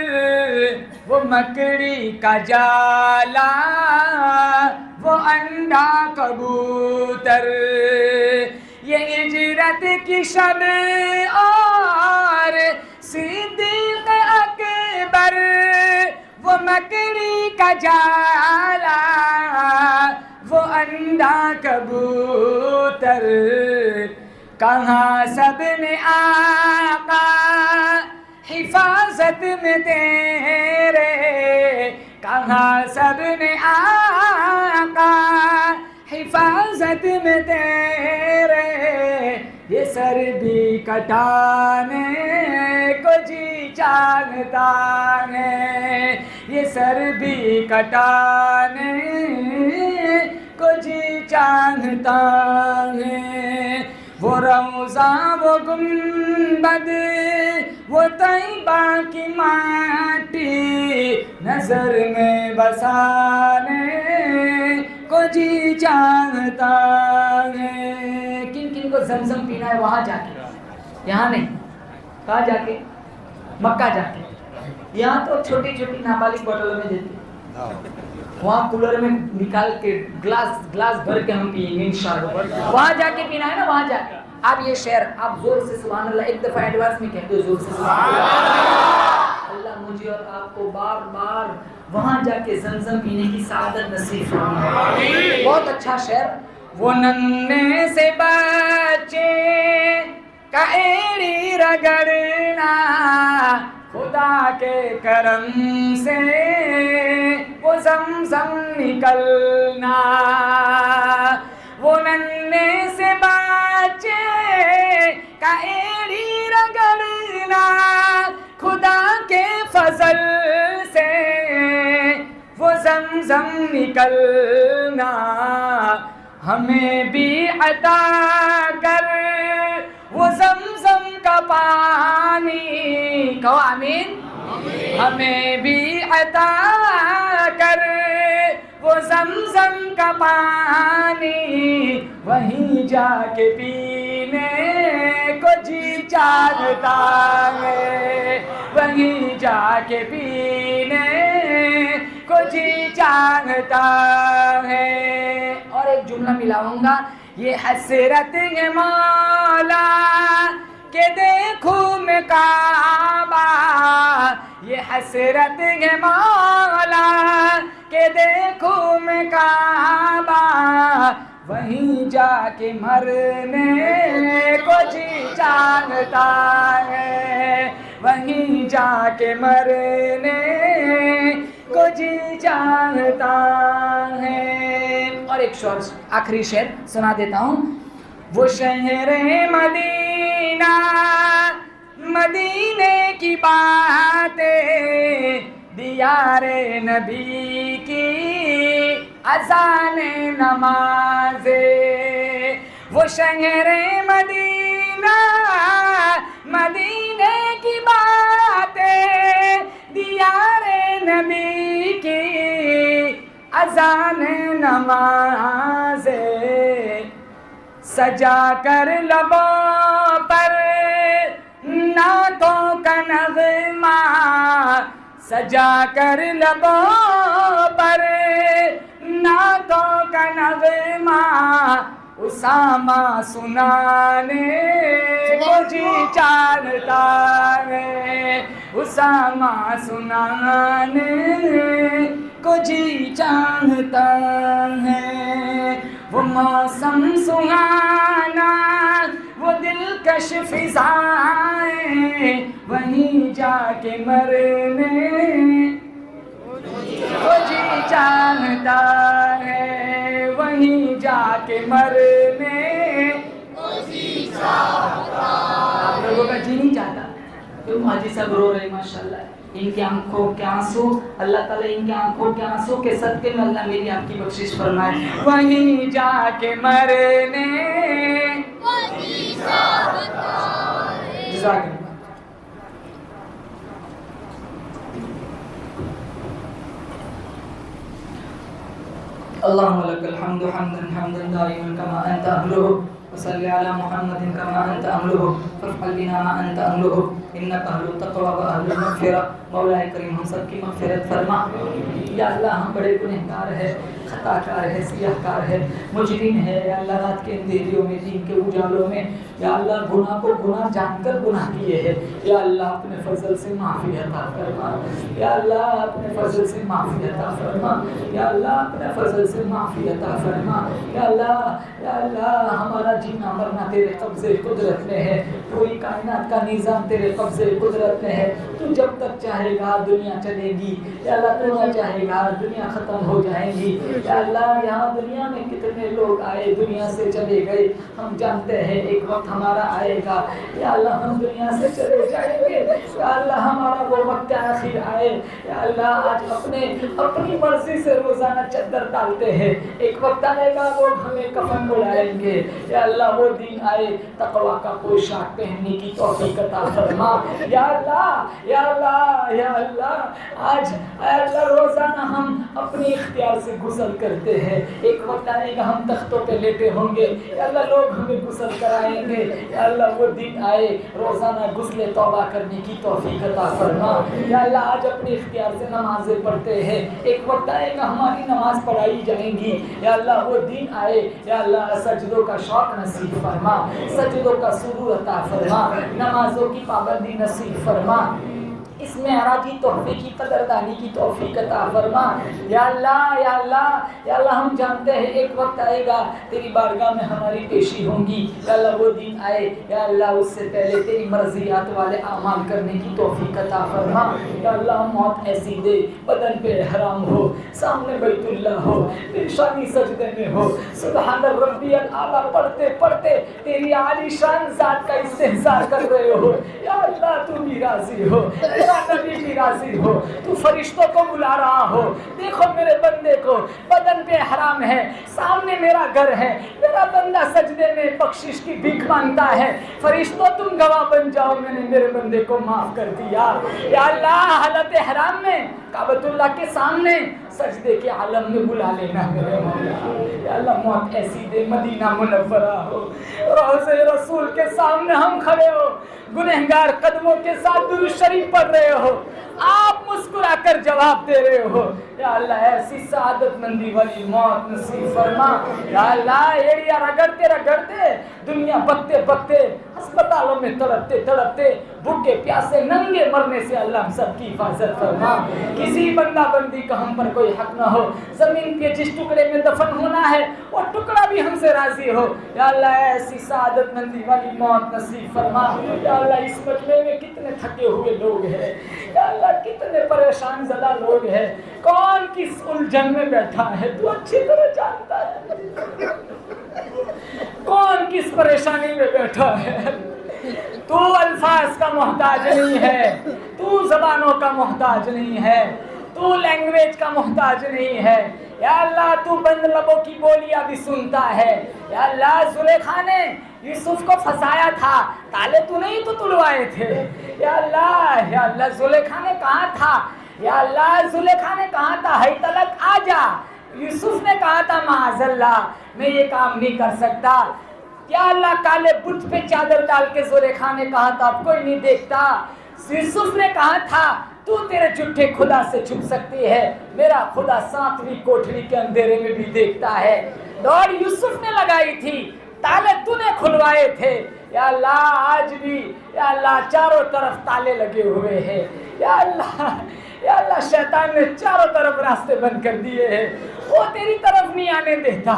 وہ مکڑی کا جالا وہ انڈا کبوتر. یہ ہجرت کی شب اور صدیق اکبر، وہ مکڑی کا جالا وہ انڈا کبوتر. کہاں سب نے آقا حفاظت میں تیرے، کہاں سب نے آقا حفاظت میں تیرے، یہ سر بھی کٹانے کو جی چاہتا ہے، یہ سر بھی کٹانے کو جی چاہتا ہے. وہ روضہ وہ گنبد وہ طیبہ کی ماٹی، نظر میں بسانے کو جی چاہتا ہے. کن کن کو زمزم پینا ہے وہاں جا کے؟ یہاں نہیں. کہاں جا کے؟ مکہ جا کے. یہاں تو چھوٹی چھوٹی نابالغ بوتلوں میں دیتی، وہاں کولر میں نکال کے گلاس بھر کے ہم پیئیں گے انشاءاللہ. وہاں جا کے پینا ہے نا، وہاں جا کے. آپ یہ شعر آپ زور سے سبحان اللہ ایک دفعہ ایڈوانس میں کہہ دو زور سے سبحان اللہ. اللہ مجھے اور آپ کو بار بار وہاں جا کے زمزم پینے کی سعادت نصیب فرمائے. بہت اچھا شعر. وہ ننھے سے بچے کا ایڑی رگڑنا، خدا کے کرم سے وہ زمزم نکلنا. وہ ننھے سے بچے کا ایڑی رگڑنا، خدا کے فضل سے وہ زمزم نکلنا. ہمیں بھی عطا کر وہ زمزم کا پانی، کہو آمین. ہمیں بھی عطا کر وہ زمزم کا پانی، وہیں جا کے پینے کو جی چاہتا ہے، وہیں جا کے پینے کو جی چاہتا ہے. اور ایک جملہ ملاؤں گا. یہ حسرت ہے مولا کہ دیکھوں میں کعبہ، یہ حسرت ہے مولا کہ دیکھوں میں کعبہ، وہیں جا کے مرنے کو جی چاہتا ہے، وہیں جا کے مرنے کو جی چاہتا ہے. اور ایک شعر آخری شعر سنا دیتا ہوں. وہ شہر مدینہ مدینے کی باتیں، دیار نبی کی اذان نمازیں. وہ شہر مدینہ مدینے کی باتیں، دیار نبی کی اذان نمازیں. سجا کر لبوں پر نعتوں کا نغمہ، سجا کر لبوں پر نعتوں کا نغمہ، اسامہ سنانے کو جی چاہتا ہے، اسامہ سنانے کو جی چاہتا ہے، وہ موسم سہانا وہ دلکش فضائیں وہیں جا کے مرنے کو جی چاہتا ہے، وہیں جا کے مرنے کو جی چاہتا ہے۔ آپ لوگوں کا جی نہیں چاہتا؟ کیوں حاجی صاحب رو رہے ماشاءاللہ، ان کی آنکھوں کے آنسو، اللہ تعالیٰ ان کی آنکھوں کے آنسو کے صدقے میں اللہ میری آپ کی بخشش فرمائے، وہیں جا کے مرنے کو جی چاہتا ہے۔ جزاک اللہ۔ اللهم لك الحمد حمدا دائما كما أنت أهله، وصل على محمد كما أنت أهله، فافعل بنا ما أنت أهله، إنك أهل التقوى وأهل المغفرة۔ مولا کریم ہم سب کی مغفرت فرما۔ یا اللہ ہم بڑے گنہگار ہیں، خطا کار ہے، سیاہ کار ہے، مجرم ہے، یا اللہ رات کے اندھیریوں میں، دین کے اجالوں میں یا اللہ گناہ کو گناہ جان کر گناہ کیے ہیں، یا اللہ اپنے فضل سے معافی عطا فرما، یا اللہ اپنے فضل سے معافی عطا فرما، یا اللہ اپنے فضل سے معافی عطا فرما، یا اللہ ہمارا جینا مرنا تیرے قبضے قدرت میں ہے، پوری کائنات کا نظام تیرے قبضے قدرت میں ہے، تو جب تک چاہے گا دنیا چلے گی، یا اللہ تو نہ چاہے گا دنیا ختم ہو جائے گی، یا اللہ یہاں دنیا میں کتنے لوگ آئے دنیا سے چلے گئے، ہم جانتے ہیں ایک وقت ہمارا آئے گا، یا اللہ ہم دنیا سے چلے جائیں گے، یا اللہ ہمارا وہ وقت آخر آئے، یا اللہ آج اپنی مرضی سے روزانہ چادر ڈالتے ہیں، ایک وقت آئے گا لوگ ہمیں کفن بلائیں گے، یا اللہ وہ دن آئے تقویٰ کا پوشاک پہننے کی توفیق عطا فرما، یا اللہ یا اللہ یا اللہ آج اے اللہ روزانہ ہم اپنی اختیار سے غسل کرتے ہیں، ایک وقت آئے گا ہم تختوں پہ لیٹے ہوں گے، یا اللہ لوگ ہمیں غسل کرائیں گے، یا اللہ وہ دن آئے روزانہ غسل توبہ کرنے کی توفیق عطا فرما، یا اللہ آج اپنی اختیار سے نمازیں پڑھتے ہیں، ایک وقت آئے گا ہماری نماز پڑھائی جائیں گی، یا اللہ وہ دن آئے یا اللہ سجدوں کا شوق نصیب فرما، سجدوں کا سرور عطا فرما، نمازوں کی پابندی نصیب فرما، اس میں معراجی تحفے کی قدردانی کی توفیق عطا فرما، یا اللہ یا اللہ یا اللہ ہم جانتے ہیں ایک وقت آئے گا تیری بارگاہ میں ہماری پیشی ہوں گی، یا اللہ وہ دن آئے یا اللہ اس سے پہلے تیری مرضیات والے اعمال کرنے کی توفیق عطا فرما، یا اللہ موت ایسی دے بدن پہ احرام ہو، سامنے بیت اللہ ہو، پیشانی سجدے میں ہو، سبحان ربی الاعلیٰ پڑھتے پڑھتے تیری عالی شان ذات کا استحضار کر رہے ہو، یا اللہ تو بھی راضی ہو، نبی بھی راضی ہو، تو فرشتوں کو بلا رہا ہو، دیکھو میرے بندے کو بدن پہ حرام ہے، سامنے میرا گھر ہے، میرا بندہ سجدے میں بخشش کی بھیک مانگتا ہے، فرشتوں تم گواہ بن جاؤ میں نے میرے بندے کو معاف کر دیا، یا اللہ حالت حرام میں کعبۃ اللہ کے سامنے سجدے کے عالم میں بلا لینا میرے مولا، یا اللہ موت ایسی دے مدینہ منورہ ہو، روضہ رسول کے سامنے ہم کھڑے ہو، گنہگار قدموں کے ساتھ درود شریف پڑھ رہے ہو، آپ مسکرا کر جواب دے رہے ہو، یا اللہ ایسی سعادت مندی والی موت نصیب فرما، یا اللہ ایڑیا رگڑتے رگڑتے دنیا بکتے بکتے ہسپتالوں میں تڑپتے تڑپتے بھوکے پیاسے ننگے مرنے سے اللہ ہم سب کی حفاظت فرما، کسی بندہ بندی کا ہم پر کوئی حق نہ ہو، زمین کے جس ٹکڑے میں دفن ہونا ہے وہ ٹکڑا بھی ہم سے راضی ہو، یا اللہ ایسی سعادت مندی والی موت نصیب فرما، یا اللہ اس مجمع میں کتنے تھکے ہوئے لوگ ہیں، یا اللہ کتنے پریشان زدہ لوگ ہیں، کون کس الجھن میں بیٹھا ہے تو اچھی طرح جانتا ہے، کون کس پریشانی میں بیٹھا ہے، تو الفاظ کا محتاج نہیں ہے، تو زبانوں کا محتاج نہیں ہے، تو لینگویج کا محتاج نہیں ہے، یا اللہ تو بند لبوں کی بولیاں بھی سنتا ہے، یا اللہ زلیخا نے یوسف کو پھنسایا تھا، تالے تو نہیں تو تڑوائے تھے، یا اللہ زلیخا نے کہا تھا، یا اللہ زلیخا نے کہا تھا ہے تلک آ جا، یوسف نے کہا تھا معاذ اللہ میں یہ کام نہیں کر سکتا، یا اللہ کالے بت پہ چادر ڈال کے زلیخا نے کہا تھا اب کوئی نہیں دیکھتا، یوسف نے کہا تھا تو تیرے جھوٹے خدا سے چھپ سکتی ہے، میرا خدا 7ویں کوٹھری کے اندھیرے میں بھی دیکھتا ہے، دوڑ یوسف نے لگائی تھی، تالے تو نے کھلوائے تھے، یا اللہ آج بھی یا اللہ چاروں طرف تالے لگے ہوئے ہیں، یا اللہ شیطان نے چاروں طرف راستے بند کر دیے ہیں، وہ تیری طرف نہیں آنے دیتا،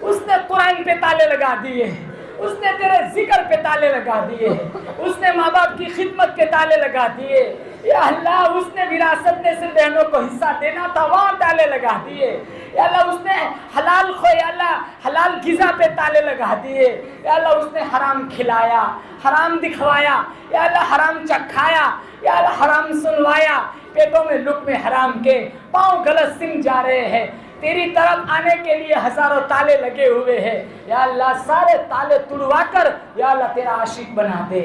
اس نے قرآن پہ تالے لگا دیے، اس نے تیرے ذکر پہ تالے لگا دیے، اس نے ماں باپ کی خدمت پہ تالے لگا دیے، یا اللہ اس نے وراثت میں سے بہنوں کو حصہ دینا تھا وہاں تالے لگا دیے، یا اللہ اس نے حلال یا اللہ حلال غذا پہ تالے لگا دیے، یا اللہ اس نے حرام کھلایا، حرام دکھوایا، یا اللہ حرام چکھایا، یا اللہ حرام سنوایا، پیٹوں میں لقمے حرام کے، پاؤں غلط سنگ جا رہے ہیں، تیری طرف آنے کے لیے ہزاروں تالے لگے ہوئے ہیں، یا اللہ سارے تالے توڑوا کر یا اللہ تیرا عاشق بنا دے،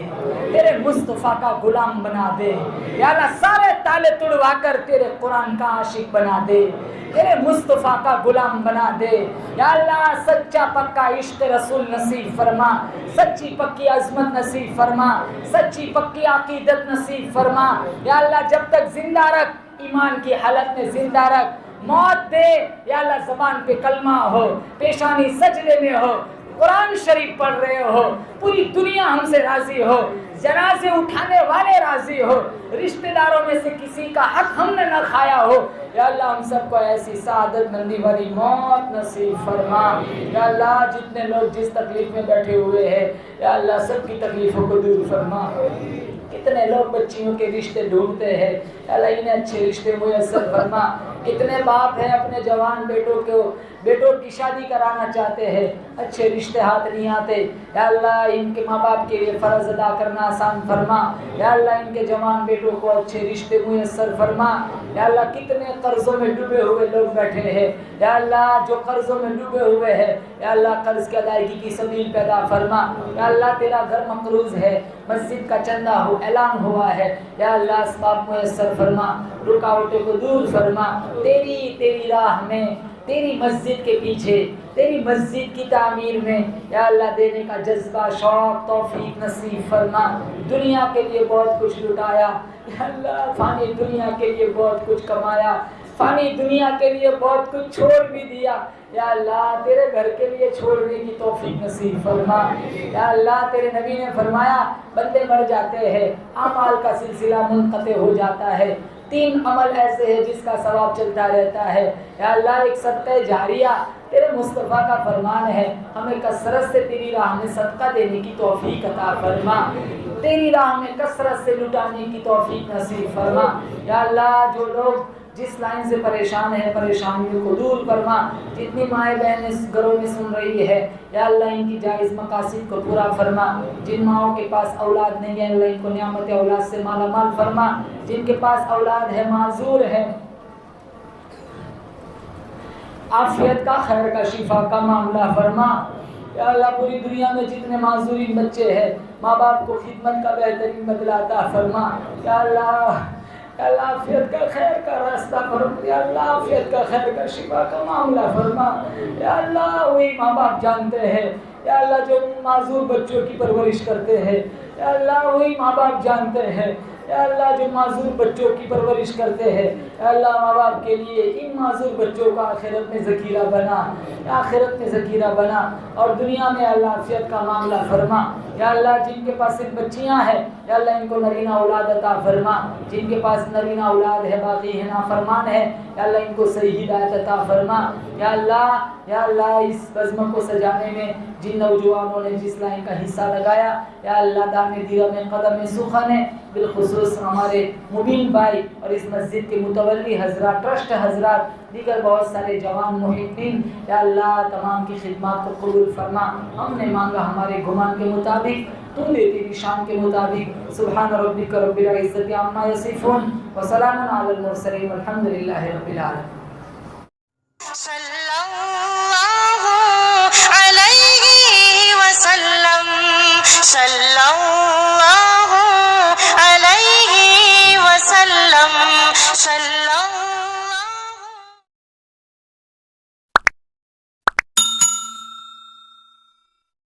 تیرے مصطفیٰ کا غلام بنا دے، یا اللہ سارے تالے توڑوا کر تیرے قرآن کا عاشق بنا دے، تیرے مصطفیٰ کا غلام بنا دے، یا اللہ سچا پکا عشق رسول نصیب فرما، سچی پکی عظمت نصیب فرما، سچی پکی عقیدت نصیب فرما، یا اللہ جب تک زندہ رکھ، ایمان کی حالت میں زندہ رکھ، موت دے، یا اللہ زبان پہ کلمہ ہو، پیشانی سجدے میں ہو، قرآن شریف پڑھ رہے ہو، پوری دنیا ہم سے راضی ہو، جنازے اٹھانے والے راضی ہو، رشتہ داروں میں سے کسی کا حق ہم نے نہ کھایا ہو، یا اللہ ہم سب کو ایسی سعادت مندی والی موت نصیب فرما، یا اللہ جتنے لوگ جس تکلیف میں بیٹھے ہوئے ہیں یا اللہ سب کی تکلیفوں کو دور فرما، کتنے لوگ بچیوں کے رشتے ڈھونڈتے ہیں یا اللہ انہیں اچھے رشتے میسر فرما، کتنے باپ ہیں اپنے جوان بیٹوں کی شادی کرانا چاہتے ہیں، اچھے رشتے ہاتھ نہیں آتے، یا اللہ ان کے ماں باپ کے لیے فرض ادا کرنا آسان فرما، یا اللہ ان کے جوان بیٹوں کو اچھے رشتے میسر فرما، یا اللہ کتنے قرضوں میں ڈوبے ہوئے لوگ بیٹھے ہیں، یا اللہ جو قرضوں میں ڈوبے ہوئے ہیں یا اللہ قرض کی ادائیگی کی سبیل پیدا فرما، یا اللہ تیرا گھر مقروض ہے، مسجد کا چندہ اعلان ہوا ہے، یا اللہ اسباب میسر فرما، رکاوٹوں کو دور فرما، تیری راہ میں، تیری مسجد کے پیچھے، تیری مسجد کی تعمیر میں یا اللہ دینے کا جذبہ شوق توفیق نصیب فرما، دنیا کے لیے بہت کچھ لٹایا یا اللہ، فانی دنیا کے لیے بہت کچھ کمایا، فانی دنیا کے لیے بہت کچھ چھوڑ بھی دیا، یا اللہ تیرے گھر کے لیے چھوڑنے کی توفیق نصیب فرما، یا اللہ تیرے نبی نے فرمایا بندے مر جاتے ہیں اعمال کا سلسلہ منقطع ہو جاتا ہے، 3 عمل ایسے ہیں جس کا ثواب چلتا رہتا ہے، یا اللہ ایک صدقہ جاریہ، تیرے مصطفیٰ کا فرمان ہے ہمیں کثرت سے تیری راہ میں صدقہ دینے کی توفیق عطا فرما، تیری راہ میں کثرت سے لٹانے کی توفیق نصیب فرما، یا اللہ جو لوگ جس لائن سے پریشان ہیں پریشانیوں کو دور فرما، جتنی مائیں بہنیں گھروں میں سن رہی ہے یا اللہ ان کی جائز مقاصد کو پورا فرما، جن ماؤں کے پاس اولاد نہیں ہے اللہ ان کو نعمت اولاد سے مالا مال فرما، جن کے پاس اولاد ہے معذور ہے عافیت کا خیر کا شفا کا معاملہ فرما، یا اللہ پوری دنیا میں جتنے معذورین بچے ہیں ماں باپ کو خدمت کا بہترین بدلہ عطا فرما، یا اللہ عافیت کا خیر کا راستہ فرما، یا اللہ عافیت کا خیر کا شفا کا معاملہ فرما، یا اللہ وہی ماں باپ جانتے ہیں یا اللہ جو معذور بچوں کی پرورش کرتے ہیں، یا اللہ وہی ماں باپ جانتے ہیں یا اللہ جو معذور بچوں کی پرورش کرتے ہیں، یا اللہ ماں باپ کے لیے ان معذور بچوں کا آخرت میں ذخیرہ بنا، آخرت میں ذخیرہ بنا اور دنیا میں اللہ عافیت کا معاملہ فرما، یا اللہ جن کے پاس صرف بچیاں ہیں یا اللہ ان کو نرینہ اولاد عطا فرما، جن کے پاس نرینہ اولاد ہے باقی ہے نافرمان ہے یا اللہ ان کو صحیح ہدایت عطا فرما، یا اللہ اس بزم کو سجانے میں جن نوجوانوں نے جس لائن کا حصہ لگایا یا اللہ دامِ دیرہ میں قدم سخن ہے، بالخصوص ہمارے مبین بھائی اور اس مسجد کے متولی حضرات ٹرسٹ حضرات دیگر بہت سارے جوان محبین، یا اللہ تمام کی خدمات کو قبول فرما، ہم نے مانگا ہمارے گمان کے مطابق تو دے تیری شان کے مطابق، سبحان ربک رب العزت عما یصفون وسلام علی المرسلین والحمد للہ رب العالمین۔